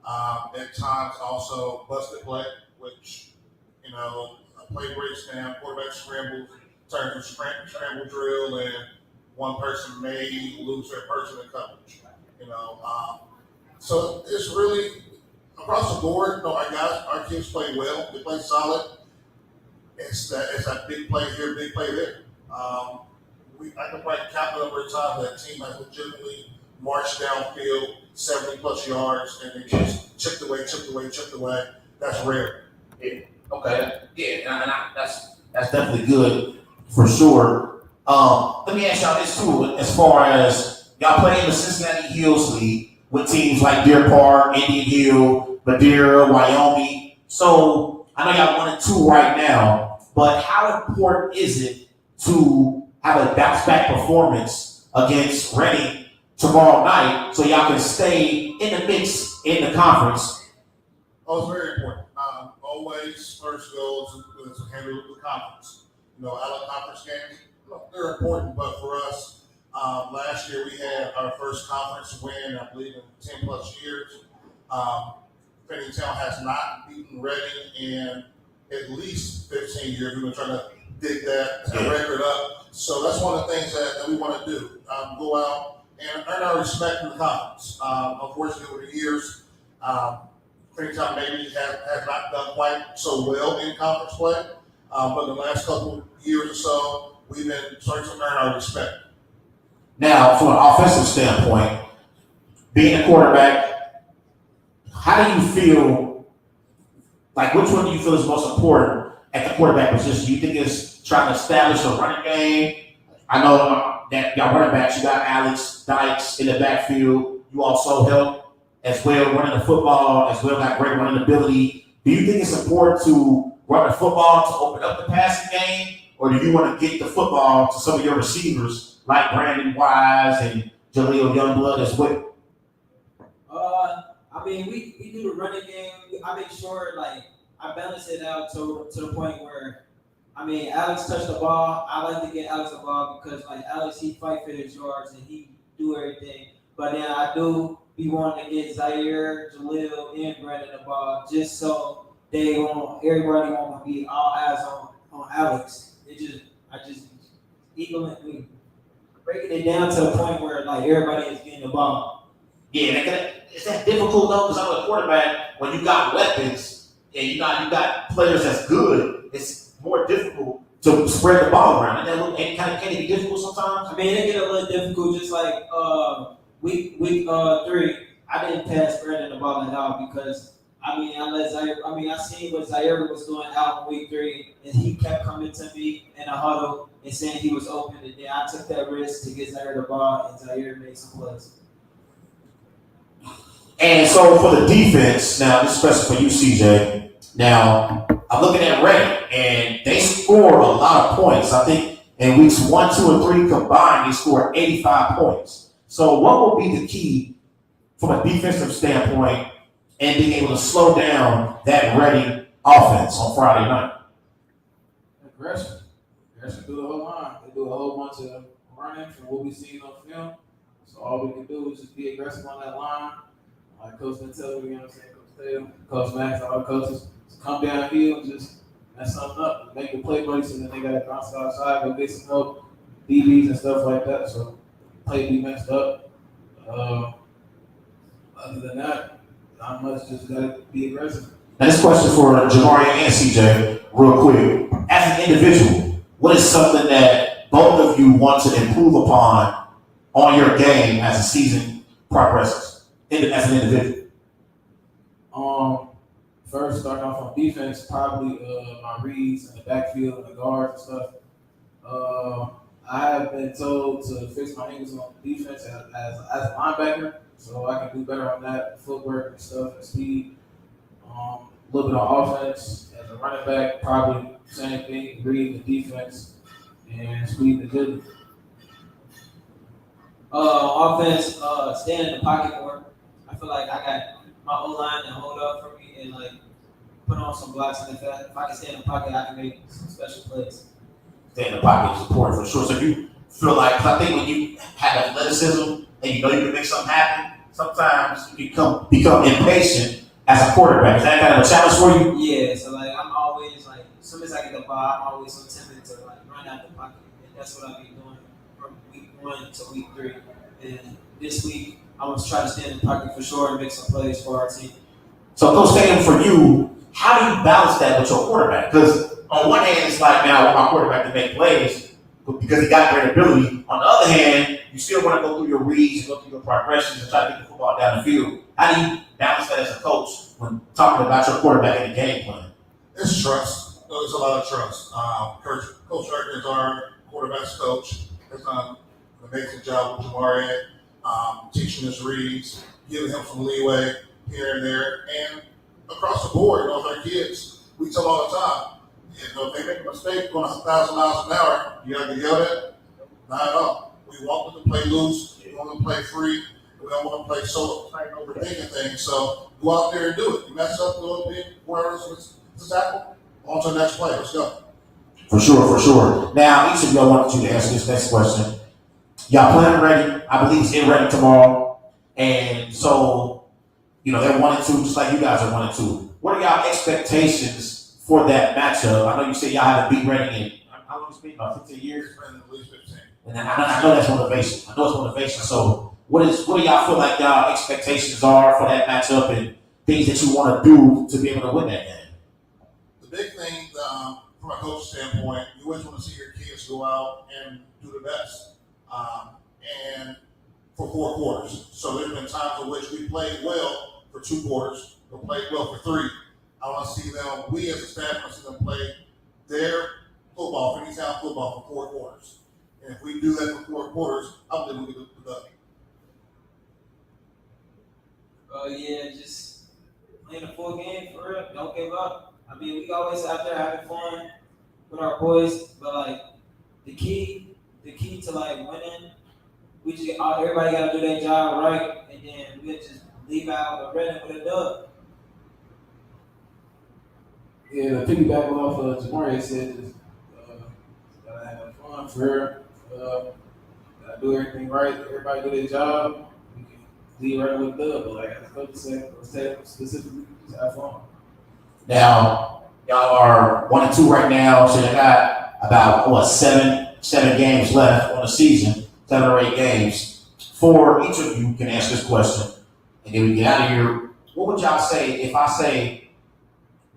At times, also busted play, which, a play breaks down, quarterback scrambles, turns to scramble drill, and one person may lose their person in coverage. So it's really across the board. Our kids play well. They play solid. It's that big play here, big play there. I can probably count the number of times that team has legitimately marched downfield 70 plus yards and then just chipped away. That's rare. Yeah. Okay. Yeah, and that's definitely good for sure. Let me ask y'all this too, as far as y'all play in the Cincinnati Hills League with teams like Deer Park, Indian Hill, Madeira, Wyoming. So I know y'all 1-2 right now, but how important is it to have a bounce back performance against Reading tomorrow night so y'all can stay in the mix in the conference? Oh, it's very important. Always first goal is to handle the conference. Out of conference games, they're important, but for us, last year we had our first conference win, I believe, in 10 plus years. Finneytown has not beaten Reading in at least 15 years. We've been trying to dig that record up. So that's one of the things that we want to do. Go out and earn our respect in the conference. Unfortunately, over the years, Finneytown maybe has not done quite so well in conference play. But the last couple of years or so, we've been starting to earn our respect. Now, from an offensive standpoint, being a quarterback, how do you feel, like which one do you feel is most important at the quarterback position? Do you think it's trying to establish a running game? I know that y'all running backs, you got Alex Dykes in the backfield. You also help as well running the football, as well got great running ability. Do you think it's important to run the football to open up the passing game? Or do you want to get the football to some of your receivers like Brandon Wise and Jaleel Youngblood as well? We do the running game. I make sure, I balance it out to the point where, Alex touched the ball. I like to get Alex the ball because, Alex, he fight for his yards and he do everything. But then I do be wanting to get Zaire, Jaleel, and Brandon the ball just so everybody won't be all eyes on Alex. I just equaling, breaking it down to the point where everybody is getting the ball. Yeah, is that difficult though? Because I'm a quarterback. When you got weapons and you got players that's good, it's more difficult to spread the ball around. And can it be difficult sometimes? It get a little difficult. Just like week 3, I didn't pass Brandon the ball at all because. I let Zaire. I seen what Zaire was doing out in week 3, and he kept coming to me in a huddle and saying he was open. And then I took that risk to get Zaire the ball, and Zaire made some plays. And so for the defense, now this question for you, CJ. Now I'm looking at Reading, and they score a lot of points. I think in weeks 1, 2, and 3 combined, they scored 85 points. So what will be the key from a defensive standpoint? And being able to slow down that Reading offense on Friday night. Aggression through the whole line. They do a whole bunch of running from what we seen on film. So all we can do is just be aggressive on that line. Like Coach been telling me, Coach Tatum, Coach Max, all the coaches, just come downfield and just mess something up. Make the play buddies, and then they got to bounce outside, go get some help, DBs and stuff like that. So play be messed up. Other than that, not much, just gotta be aggressive. Now this question for Jamari and CJ, real quick. As an individual, what is something that both of you want to improve upon on your game as the season progresses? As an individual. First, starting off on defense, probably my reads in the backfield and the guards and stuff. I have been told to fix my ankles on defense as a linebacker, so I can do better on that, footwork and stuff, and speed. A little bit of offense as a running back, probably same thing, read the defense and speed the agility. Offense, staying in the pocket more. I feel like I got my O-line to hold up for me and like put on some blocks, and if I can stay in the pocket, I can make some special plays. Stay in the pocket is important for sure. So you feel like, cause I think when you have athleticism and you know you can make something happen, sometimes you become impatient as a quarterback. Is that kind of a challenge for you? Yeah, so like I'm always like, as soon as I get the ball, I'm always so tempted to like run out the pocket, and that's what I've been doing from week 1 to week 3. And this week, I'm gonna try to stay in the pocket for sure and make some plays for our team. So those staying for you, how do you balance that with your quarterback? Because on one hand, it's like, man, I want my quarterback to make plays because he got great ability. On the other hand, you still want to go through your reads and go through your progressions and try to get the football down the field. How do you balance that as a coach when talking about your quarterback and the game plan? It's trust. It's a lot of trust. Coach Larkins, our quarterback's coach, has done an amazing job with Jamari, teaching his reads, giving him some leeway here and there, and across the board, with our kids, we tell all the time, if they make a mistake going 1,000 miles an hour, you gotta get yelled at? Not at all. We want them to play loose, we want them to play free, we don't want them to play solo, trying overthinking things. So go out there and do it. You mess up a little bit, wherever it's a tackle, on to the next play. Let's go. For sure. Now, each of y'all wanted you to answer this next question. Y'all playing ready? I believe it's in ready tomorrow. And so, you know, they're 1-2, just like you guys are 1-2. What are y'all expectations for that matchup? I know you said y'all haven't beat Reading in, how long has it been? About 15 years? At least 15. And I know that's motivation. I know it's motivation. So what do y'all feel like y'all expectations are for that matchup and things that you want to do to be able to win that game? The big thing from a coach standpoint, you always want to see your kids go out and do the best. And for 4 quarters. So there's been times in which we played well for 2 quarters, or played well for 3. I want to see them, we as a staff want to see them play their football, Finneytown football for 4 quarters. And if we do that for 4 quarters, I believe we can do the Yeah, just playing a full game for real. Don't give up. I mean, we always out there having fun with our boys, but like the key to like winning, we just everybody got to do their job right, and then we'll just leave out the Reading with a dub. Yeah, to piggyback off of Jamari said, just gotta have fun for real. Gotta do everything right. Everybody do their job. We can leave right with dub, but like as Coach said, let's take specifically just have fun. Now, y'all are 1-2 right now, so you got about seven games left on the season, 7 or 8 games. For each of you can answer this question, and then we get out of here. What would y'all say if I say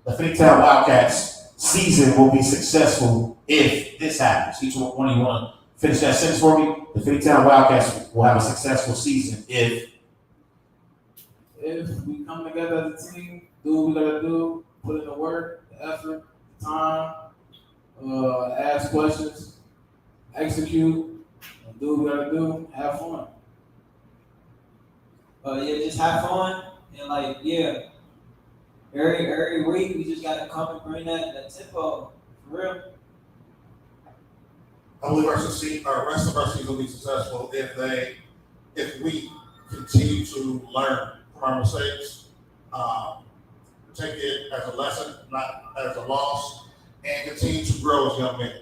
the Finneytown Wildcats season will be successful if this happens? Each one of you want to finish that sentence for me? The Finneytown Wildcats will have a successful season if we come together as a team, do what we gotta do, put in the work, the effort, the time, ask questions, execute, and do what we gotta do, have fun. Yeah, just have fun and like every week we just gotta come and bring that tempo for real. I believe our rest of our season will be successful if we continue to learn from our mistakes, take it as a lesson, not as a loss, and continue to grow as young men.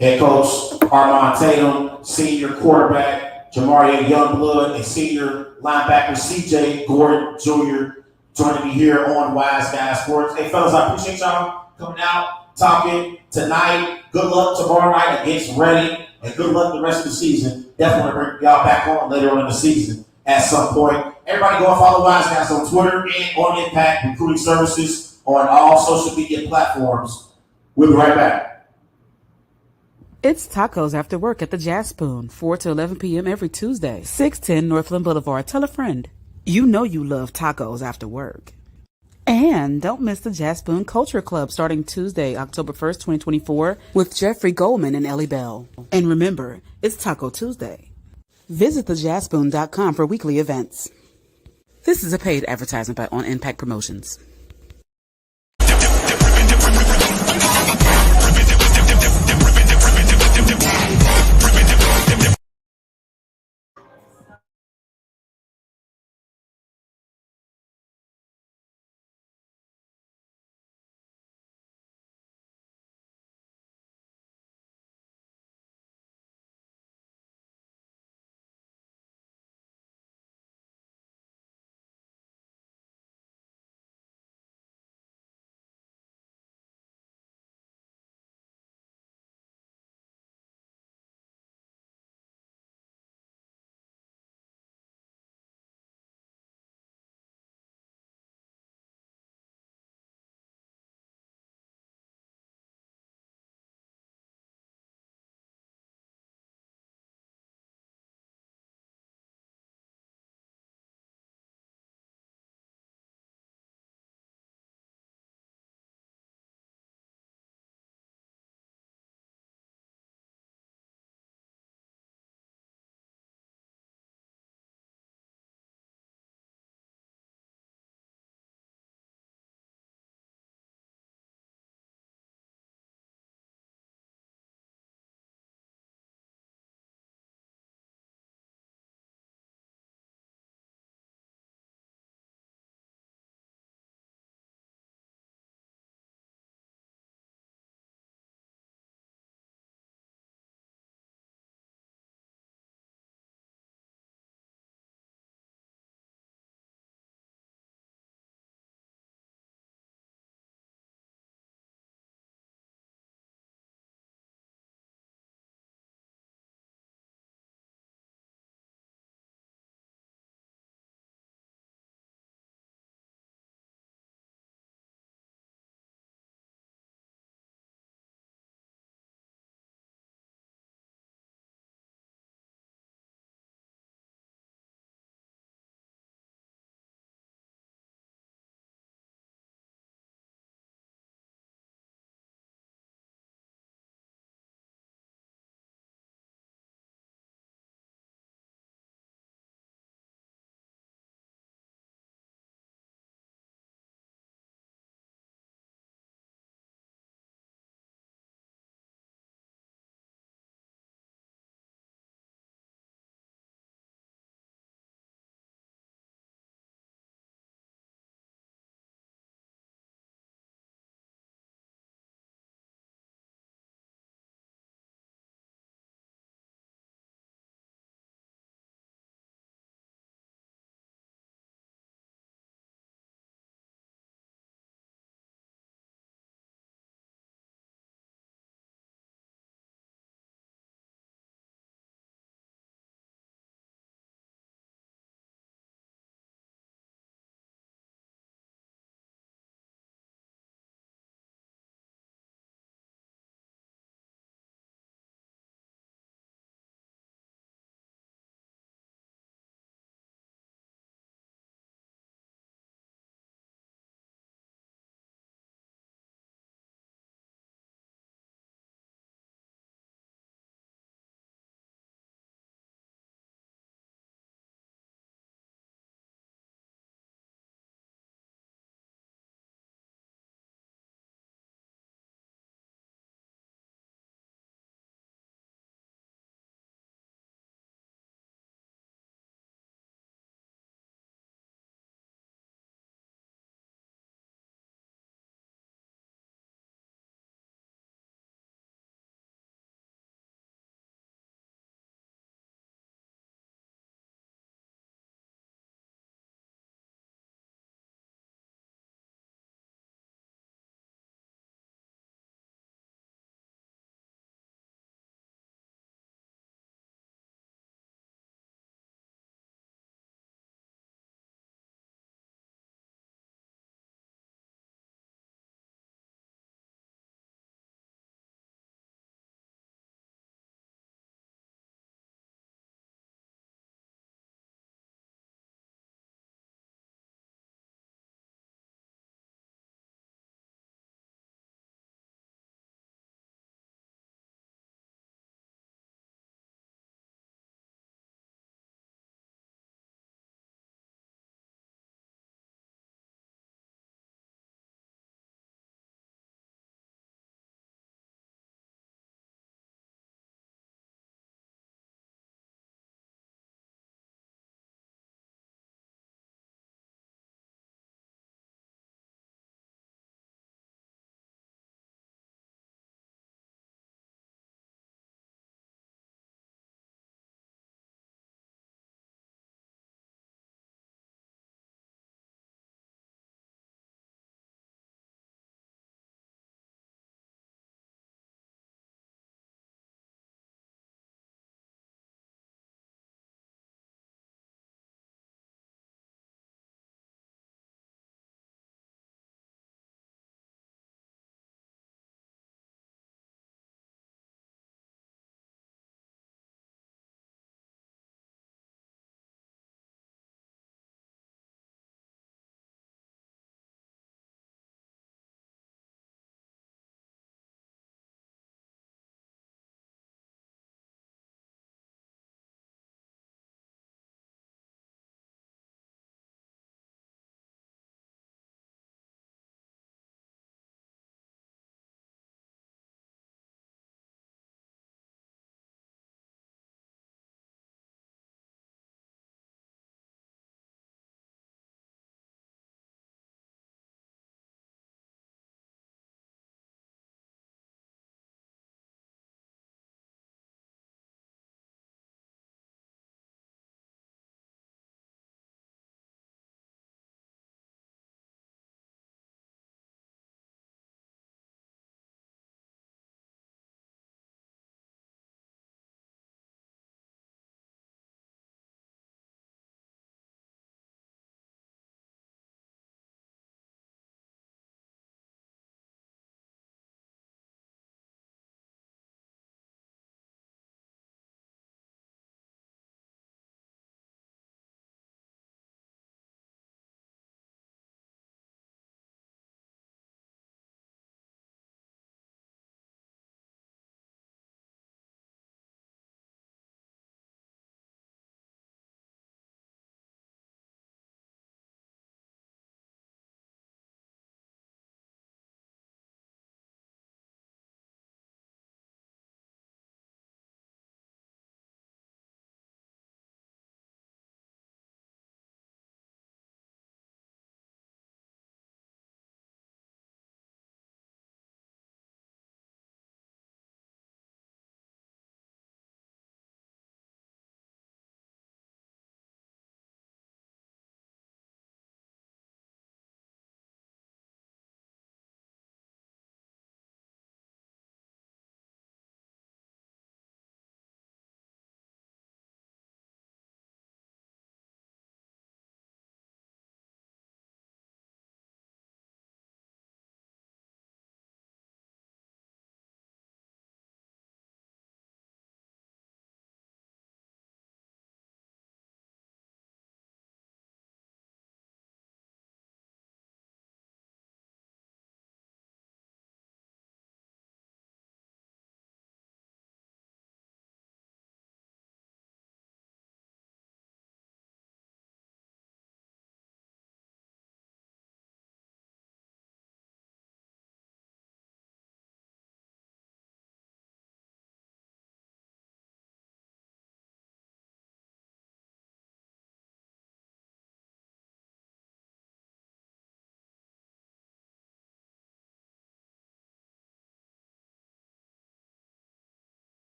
Head coach Armand Tatum, senior quarterback Jamaria Youngblood, and senior linebacker CJ Gordon Jr. joining me here on Wise Guys Sports. Hey fellas, I appreciate y'all coming out, talking tonight. Good luck tomorrow night against Reading, and good luck the rest of the season. Definitely want to bring y'all back on later on in the season at some point. Everybody go and follow Wise Guys on Twitter and on Impact Recruiting Services on all social media platforms. We'll be right back. It's tacos after work at the Jazz Spoon, 4 to 11 p.m. every Tuesday, 610 Northland Boulevard. Tell a friend. You know you love tacos after work. And And don't miss the Jaspoon Culture Club starting Tuesday, October 1st, 2024 with Jeffrey Goldman and Ellie Bell. And remember, it's Taco Tuesday. Visit thejaspoon.com for weekly events. This is a paid advertisement by On Impact Promotions.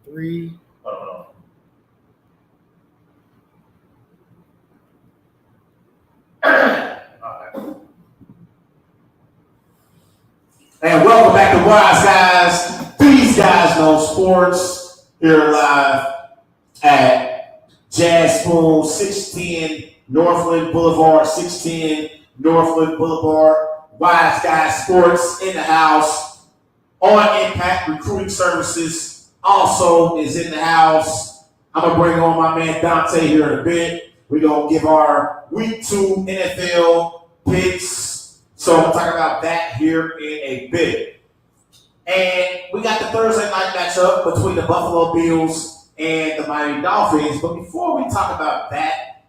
3. And welcome back to Wise Guys. These guys know sports. Here live at Jazz Spoon, 610 Northland Boulevard, 610 Northland Boulevard. Wise Guys Sports in the house. On Impact Recruiting Services also is in the house. I'm going to bring on my man Dante here in a bit. We're going to give our Week 2 NFL picks. So I'm going to talk about that here in a bit. And we got the Thursday night matchup between the Buffalo Bills and the Miami Dolphins. But before we talk about that,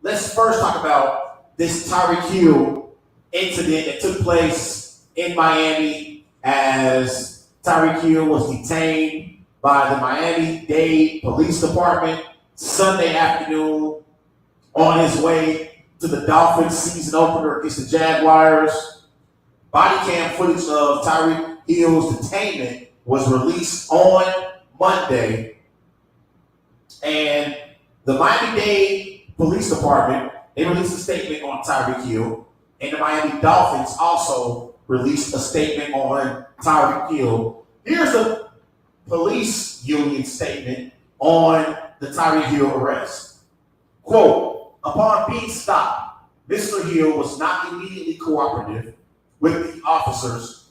let's first talk about this Tyreek Hill incident that took place in Miami as Tyreek Hill was detained by the Miami-Dade Police Department Sunday afternoon on his way to the Dolphins season opener against the Jaguars. Body cam footage of Tyreek Hill's detainment was released on Monday. And the Miami-Dade Police Department, they released a statement on Tyreek Hill. And the Miami Dolphins also released a statement on Tyreek Hill. Here's the police union statement on the Tyreek Hill arrest. Quote, upon being stopped, Mr. Hill was not immediately cooperative with the officers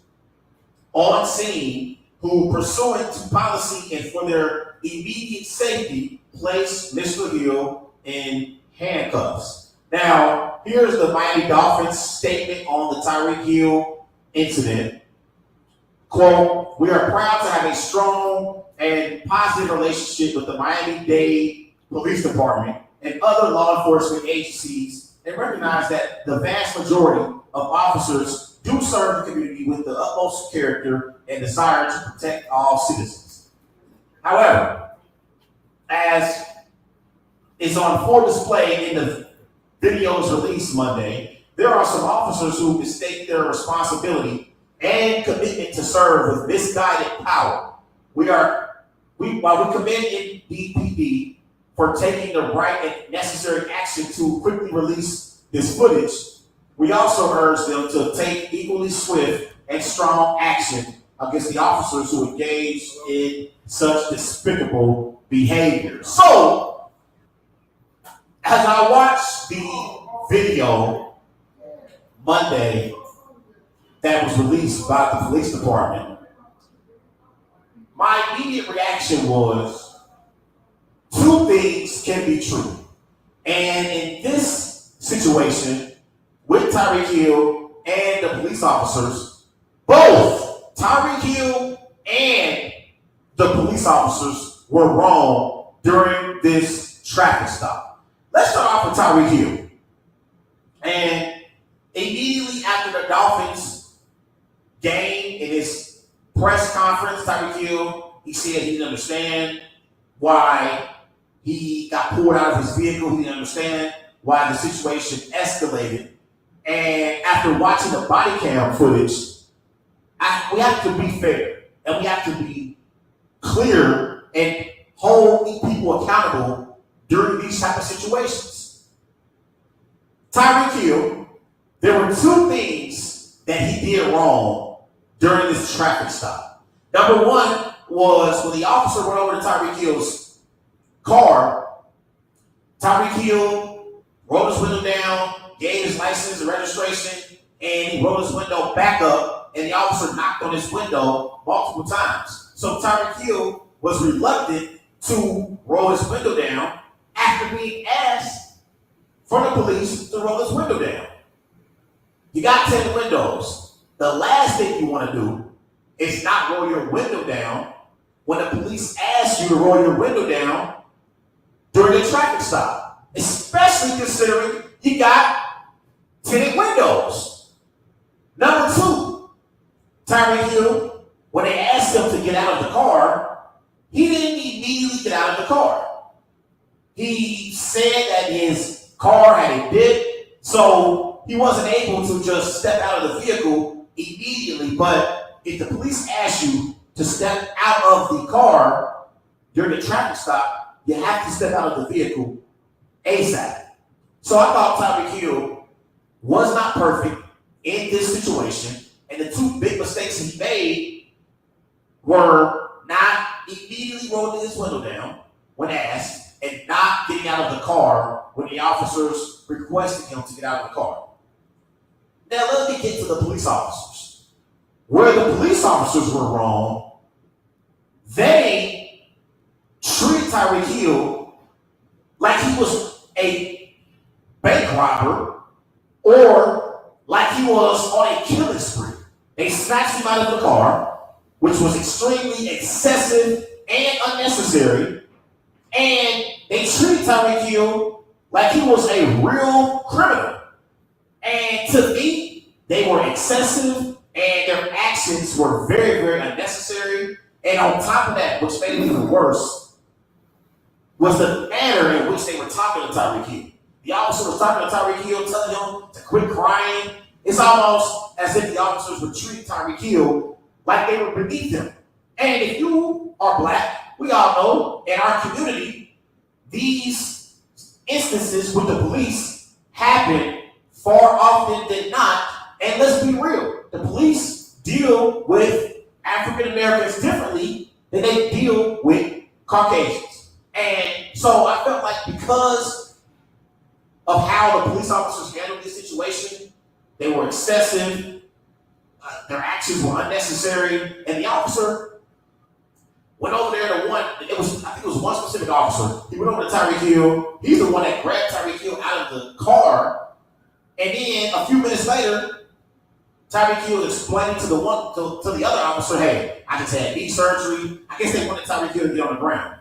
on scene who, pursuant to policy and for their immediate safety, placed Mr. Hill in handcuffs. Now, here's the Miami Dolphins statement on the Tyreek Hill incident. Quote, we are proud to have a strong and positive relationship with the Miami-Dade Police Department and other law enforcement agencies, and recognize that the vast majority of officers do serve the community with the utmost character and desire to protect all citizens. However, as is on full display in the videos released Monday, there are some officers who mistake their responsibility and commitment to serve with misguided power. While we commend DPD for taking the right and necessary action to quickly release this footage, we also urge them to take equally swift and strong action against the officers who engage in such despicable behavior. So, as I watched the video Monday that was released by the police department, my immediate reaction was, two things can be true. And in this situation, with Tyreek Hill and the police officers, both Tyreek Hill and the police officers were wrong during this traffic stop. Let's start off with Tyreek Hill. And immediately after the Dolphins game, in his press conference, Tyreek Hill, he said he didn't understand why he got pulled out of his vehicle. He didn't understand why the situation escalated. And after watching the body cam footage, we have to be fair and we have to be clear and hold people accountable during these type of situations. Tyreek Hill, there were two things that he did wrong during this traffic stop. Number one was when the officer went over to Tyreek Hill's car, Tyreek Hill rolled his window down, gave his license and registration, and he rolled his window back up, and the officer knocked on his window multiple times. So Tyreek Hill was reluctant to roll his window down after being asked for the police to roll his window down. You got 10 windows. The last thing you want to do is not roll your window down when the police ask you to roll your window down during a traffic stop, especially considering you got tinted windows. Number two, Tyreek Hill, when they asked him to get out of the car, he didn't immediately get out of the car. He said that his car had a dip, so he wasn't able to just step out of the vehicle immediately. But if the police ask you to step out of the car, during the traffic stop, you have to step out of the vehicle ASAP. So I thought Tyreek Hill was not perfect in this situation, and the two big mistakes he made were not immediately rolling his window down when asked, and not getting out of the car when the officers requested him to get out of the car. Now let me get to the police officers. Where the police officers were wrong, they treated Tyreek Hill like he was a bank robber or like he was on a killing spree. They snatched him out of the car, which was extremely excessive and unnecessary, and they treated Tyreek Hill like he was a real criminal. And to me, they were excessive and their actions were very, very unnecessary. And on top of that, which made it even worse, was the manner in which they were talking to Tyreek Hill. The officer was talking to Tyreek Hill, telling him to quit crying. It's almost as if the officers were treating Tyreek Hill like they were beneath him. And if you are black, we all know in our community, these instances with the police happen far often than not. And let's be real, the police deal with African Americans differently than they deal with Caucasians. And so I felt like because of how the police officers handled this situation, they were excessive, their actions were unnecessary, and the officer went over there to I think it was one specific officer. He went over to Tyreek Hill. He's the one that grabbed Tyreek Hill out of the car. And then a few minutes later, Tyreek Hill explained to the other officer, hey, I just had knee surgery. I guess they wanted Tyreek Hill to get on the ground.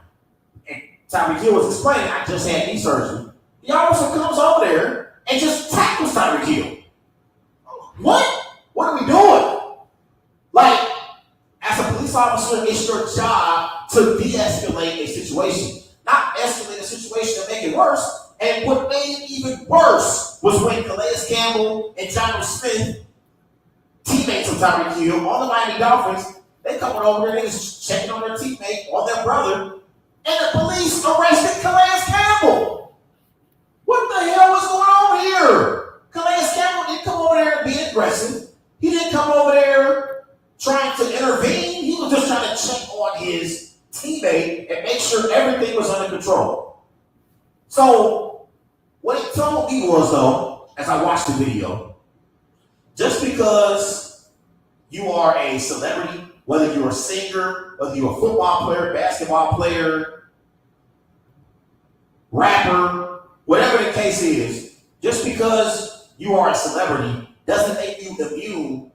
And Tyreek Hill was explaining, I just had knee surgery. The officer comes over there and just tackles Tyreek Hill. What? What are we doing? Like, as a police officer, it's your job to de-escalate a situation, not escalate a situation to make it worse. And what made it even worse was when Calais Campbell and John Smith, teammates of Tyreek Hill on the Miami Dolphins, they coming over there, niggas checking on their teammate, on their brother, and the police arrested Calais Campbell. What the hell was going on here? Calais Campbell didn't come over there and be aggressive. He didn't come over there trying to intervene. He was just trying to check on his teammate and make sure everything was under control. So what it told me was, though, as I watched the video, just because you are a celebrity, whether you're a singer, whether you're a football player, basketball player, rapper, whatever the case is, just because you are a celebrity doesn't make you immune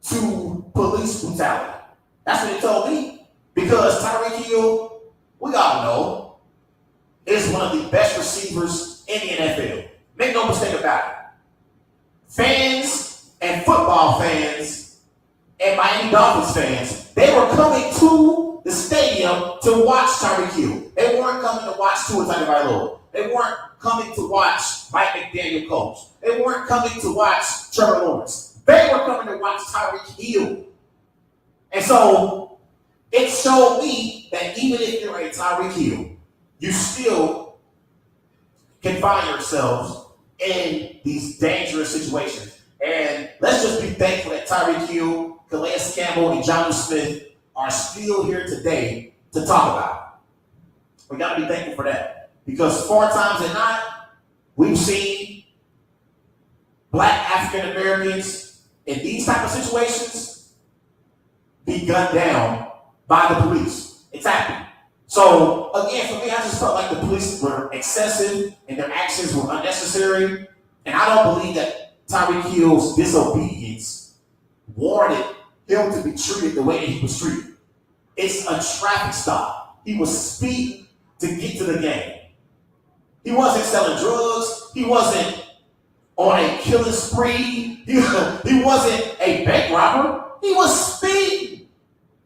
to police brutality. That's what it told me. Because Tyreek Hill, we all know, is one of the best receivers in the NFL. Make no mistake about it. Fans and football fans and Miami Dolphins fans, they were coming to the stadium to watch Tyreek Hill. They weren't coming to watch Tua Tagovailoa. They weren't coming to watch Mike McDaniel coach. They weren't coming to watch Trevor Lawrence. They were coming to watch Tyreek Hill. And so it showed me that even if you're a Tyreek Hill, you still can find yourselves in these dangerous situations. And let's just be thankful that Tyreek Hill, Calais Campbell, and John Smith are still here today to talk about it. We got to be thankful for that. Because 4 times than not, we've seen black African Americans in these type of situations be gunned down by the police. It's happened. So again, for me, I just felt like the police were excessive and their actions were unnecessary. And I don't believe that Tyreek Hill's disobedience warranted him to be treated the way that he was treated. It's a traffic stop. He was speeding to get to the game. He wasn't selling drugs. He wasn't on a killing spree. He wasn't a bank robber. He was speeding.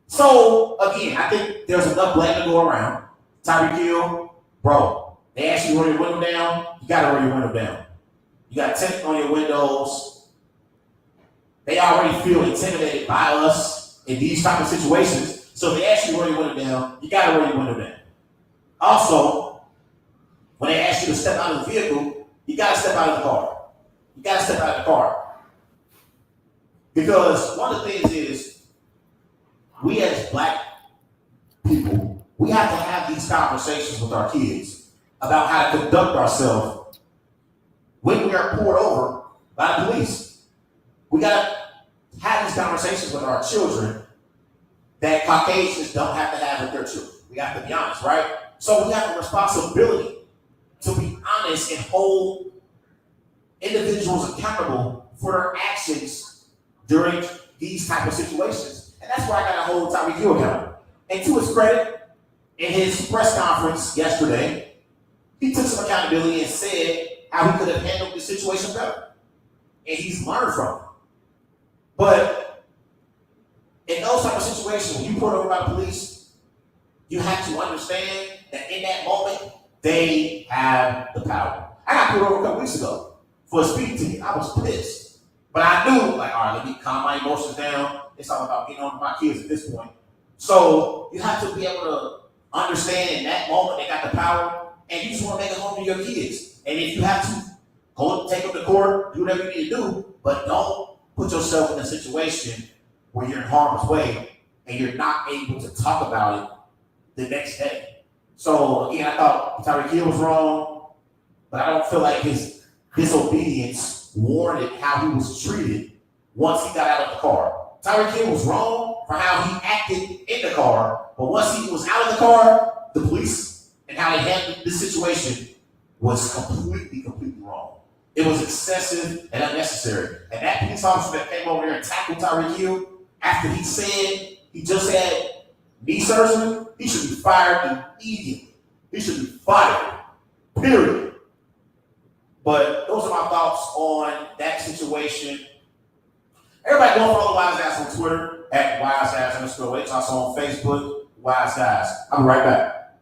So, again, I think there's enough blame to go around. Tyreek Hill, bro, they ask you to roll your window down, you got to roll your window down. You got tint on your windows. They already feel intimidated by us in these type of situations. So if they ask you where your window down, you gotta roll your window down. Also, when they ask you to step out of the vehicle, you gotta step out of the car. You gotta step out of the car. Because one of the things is, we as black people, we have to have these conversations with our kids about how to conduct ourselves when we are pulled over by the police. We gotta have these conversations with our children that Caucasians don't have to have with their children. We have to be honest, right? So we have a responsibility to be honest and hold individuals accountable for their actions during these type of situations. And that's why I got to hold Tyreek Hill accountable. And to his credit, in his press conference yesterday, he took some accountability and said how he could have handled the situation better. And he's learned from it. But in those type of situations, when you pull over by the police, you have to understand that in that moment, they have the power. I got pulled over a couple weeks ago for a speeding ticket. I was pissed. But I knew, like, all right, let me calm my emotions down. It's all about getting on to my kids at this point. So you have to be able to understand in that moment they got the power, and you just want to make it home to your kids. And if you have to, go take them to court, do whatever you need to do, but don't put yourself in a situation where you're in harm's way and you're not able to talk about it the next day. So again, I thought Tyreek Hill was wrong, but I don't feel like his disobedience warranted how he was treated once he got out of the car. Tyreek Hill was wrong for how he acted in the car, but once he was out of the car, the police and how they handled this situation was completely wrong. It was excessive and unnecessary. And that police officer that came over there and tackled Tyreek Hill after he said he just had knee surgery, he should be fired immediately. He should be fired, period. But those are my thoughts on that situation. Everybody go follow Wise Guys on Twitter at Wise Guys_H. Also on Facebook, Wise Guys. I'll be right back.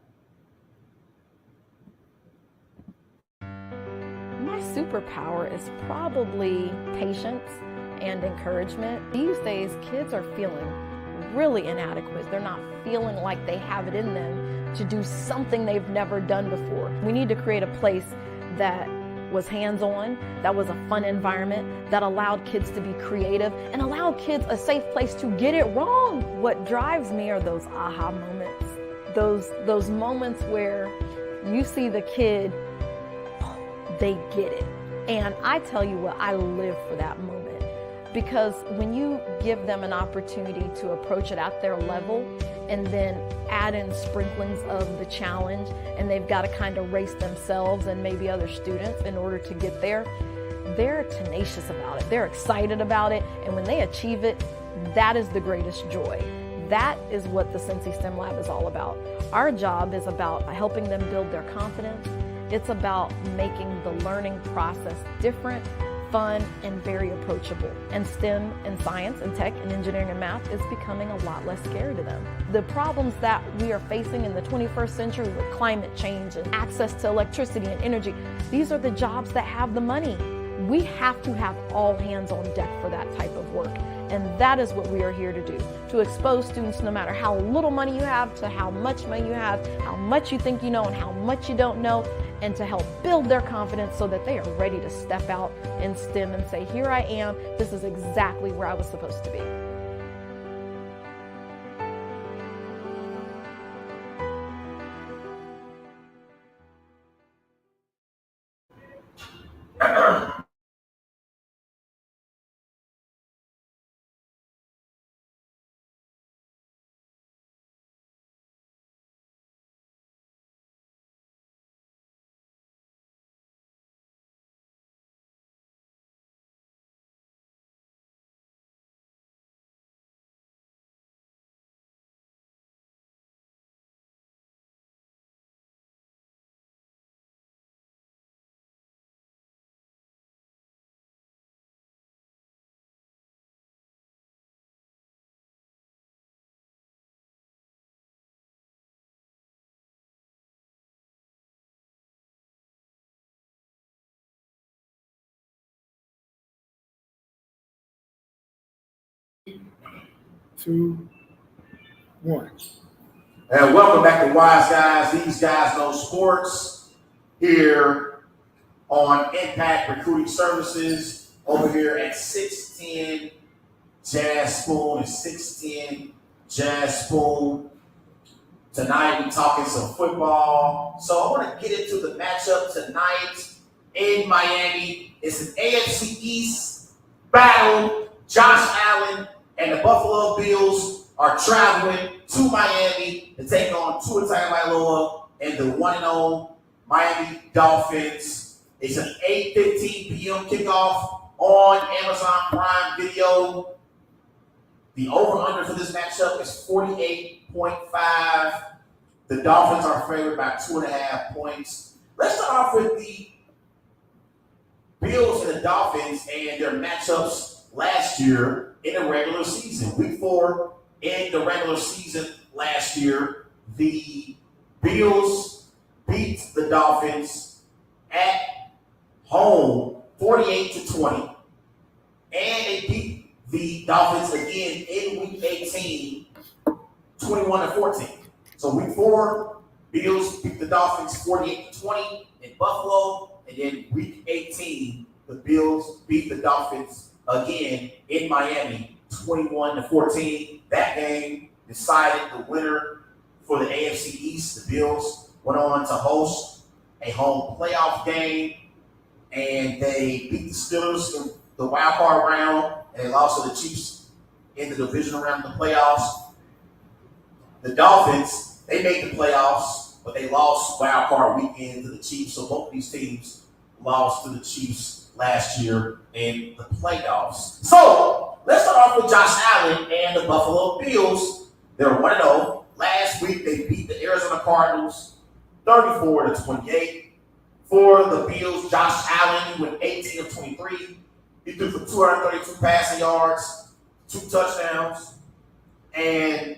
My superpower is probably patience and encouragement. These days, kids are feeling really inadequate. They're not feeling like they have it in them to do something they've never done before. We need to create a place that was hands-on, that was a fun environment, that allowed kids to be creative and allowed kids a safe place to get it wrong. What drives me are those aha moments, those moments where you see the kid, they get it. And I tell you what, I live for that moment. Because when you give them an opportunity to approach it at their level and then add in sprinklings of the challenge, and they've got to kind of race themselves and maybe other students in order to get there, they're tenacious about it. They're excited about it. And when they achieve it, that is the greatest joy. That is what the Cincy STEM Lab is all about. Our job is about helping them build their confidence. It's about making the learning process different, fun, and very approachable. And STEM and science and tech and engineering and math is becoming a lot less scary to them. The problems that we are facing in the 21st century with climate change and access to electricity and energy, these are the jobs that have the money. We have to have all hands on deck for that type of work. And that is what we are here to do, to expose students, no matter how little money you have to how much money you have, how much you think you know and how much you don't know, and to help build their confidence so that they are ready to step out in STEM and say, here I am, this is exactly where I was supposed to be. Two, 1. And welcome back to Wise Guys. These guys know sports here on Impact Recruiting Services over here at 610 Jazz Spoon and 610 Jazz Spoon. Tonight we're talking some football. So I want to get into the matchup tonight in Miami. It's an AFC East battle. Josh Allen and the Buffalo Bills are traveling to Miami to take on Tua Tagovailoa and the 1-0 Miami Dolphins. It's an 8:15 p.m. kickoff on Amazon Prime Video. The over-under for this matchup is 48.5. The Dolphins are favored by 2.5 points. Let's start off with the Bills and the Dolphins and their matchups last year in the regular season. Week 4 in the regular season last year, the Bills beat the Dolphins at home 48-20. And they beat the Dolphins again in week 18, 21-14. So week 4, Bills beat the Dolphins 48-20 in Buffalo. And then week 18, the Bills beat the Dolphins again in Miami, 21-14. That game decided the winner for the AFC East. The Bills went on to host a home playoff game, and they beat the Steelers in the wild card round, and they lost to the Chiefs in the divisional round of the playoffs. The Dolphins, they made the playoffs, but they lost wild card weekend to the Chiefs. So both of these teams lost to the Chiefs last year in the playoffs. So let's start off with Josh Allen and the Buffalo Bills. They're 1-0. Last week they beat the Arizona Cardinals 34-28. For the Bills, Josh Allen went 18 of 23. He threw for 232 passing yards, 2 touchdowns, and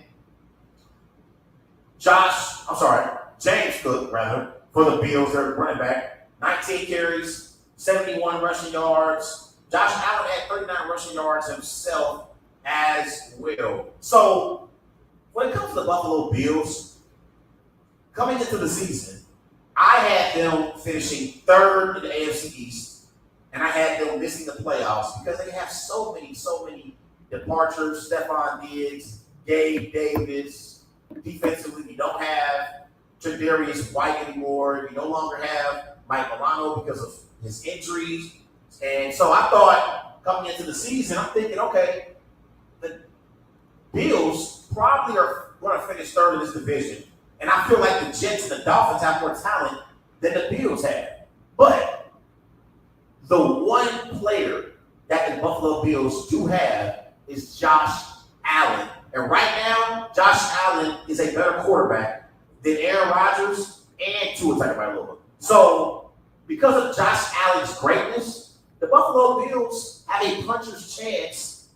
James Cook, for the Bills, their running back, 19 carries, 71 rushing yards. Josh Allen had 39 rushing yards himself as well. So when it comes to the Buffalo Bills, coming into the season, I had them finishing 3rd in the AFC East, and I had them missing the playoffs because they have so many departures. Stephon Diggs, Gabe Davis. Defensively, you don't have Tre'Davious White anymore. You no longer have Mike Milano because of his injuries. And so I thought coming into the season, I'm thinking, okay, the Bills probably are going to finish 3rd in this division. And I feel like the Jets and the Dolphins have more talent than the Bills have. But the one player that the Buffalo Bills do have is Josh Allen. And right now, Josh Allen is a better quarterback than Aaron Rodgers and Tua Tagovailoa. So because of Josh Allen's greatness, the Buffalo Bills have a puncher's chance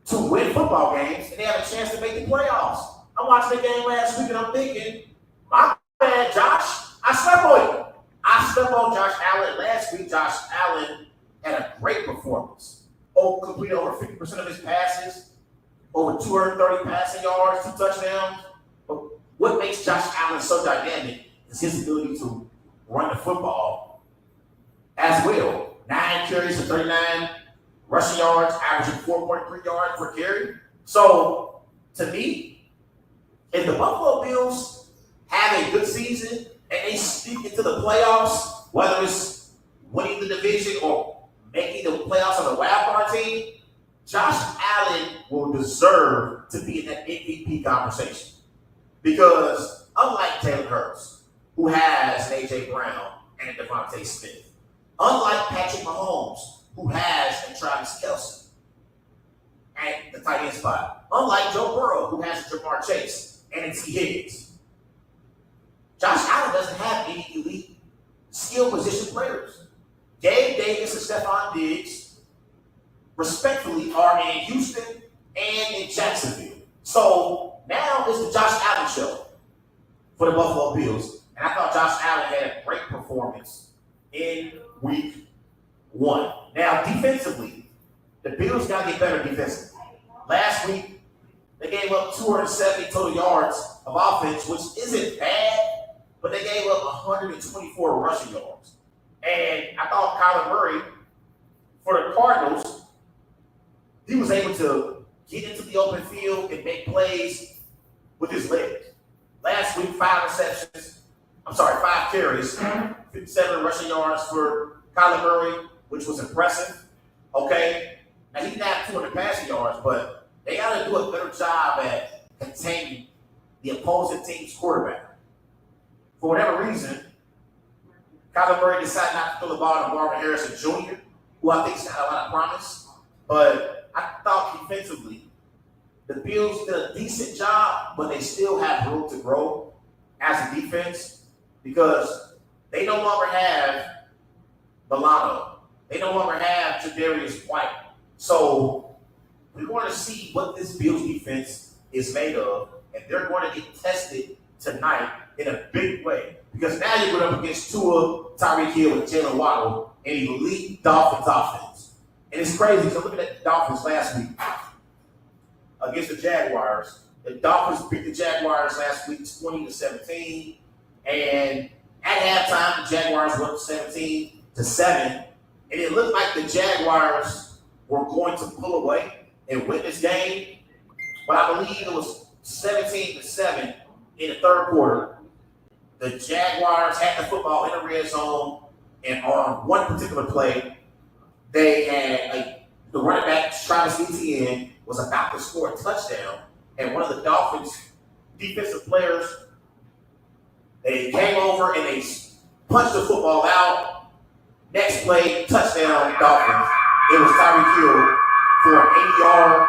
to win football games, and they have a chance to make the playoffs. I'm watching the game last week, and I'm thinking, my bad, Josh. I slept on you. I slept on Josh Allen. Last week, Josh Allen had a great performance. Completed over 50% of his passes, over 230 passing yards, 2 touchdowns. But what makes Josh Allen so dynamic is his ability to run the football as well. 9 carries for 39 rushing yards, averaging 4.3 yards per carry. So, to me, if the Buffalo Bills have a good season and they sneak into the playoffs, whether it's winning the division or making the playoffs on the wild card team, Josh Allen will deserve to be in that MVP conversation. Because unlike Jalen Hurts, who has an A.J. Brown and a Devontae Smith, unlike Patrick Mahomes, who has a Travis Kelce at the tight end spot, unlike Joe Burrow, who has a Jamar Chase and a T. Higgins, Josh Allen doesn't have any elite skill position players. Gabe Davis and Stephon Diggs, respectfully, are in Houston and in Jacksonville. So now it's the Josh Allen show for the Buffalo Bills. And I thought Josh Allen had a great performance in week 1. Now, defensively, the Bills got to get better defensively. Last week, They gave up 270 total yards of offense, which isn't bad, but they gave up 124 rushing yards. And I thought Kyler Murray, for the Cardinals, he was able to get into the open field and make plays with his legs. Last week, 5 carries, 57 rushing yards for Kyler Murray, which was impressive. Okay? Now, he didn't have 200 passing yards, but they got to do a better job at containing the opposing team's quarterback. For whatever reason, Kyler Murray decided not to throw the ball to Marvin Harrison Jr., who I think's got a lot of promise. But I thought defensively, the Bills did a decent job, but they still have room to grow as a defense because they no longer have Milano. They no longer have Tre'Davious White. So we're going to see what this Bills defense is made of, and they're going to get tested tonight in a big way because now you're going up against Tua, Tyreek Hill, and Jalen Waddle, an elite Dolphins offense. And it's crazy because looking at the Dolphins last week against the Jaguars, the Dolphins beat the Jaguars last week 20-17, and at halftime the Jaguars went 17-7, and it looked like the Jaguars were going to pull away and win this game, but I believe it was 17-7 in the third quarter. The Jaguars had the football in the red zone, and on one particular play, they had the running back, Travis Etienne, was about to score a touchdown, and one of the Dolphins' defensive players, they came over and they punched the football out. Next play, touchdown, Dolphins. It was Tyreek Hill for an 80-yard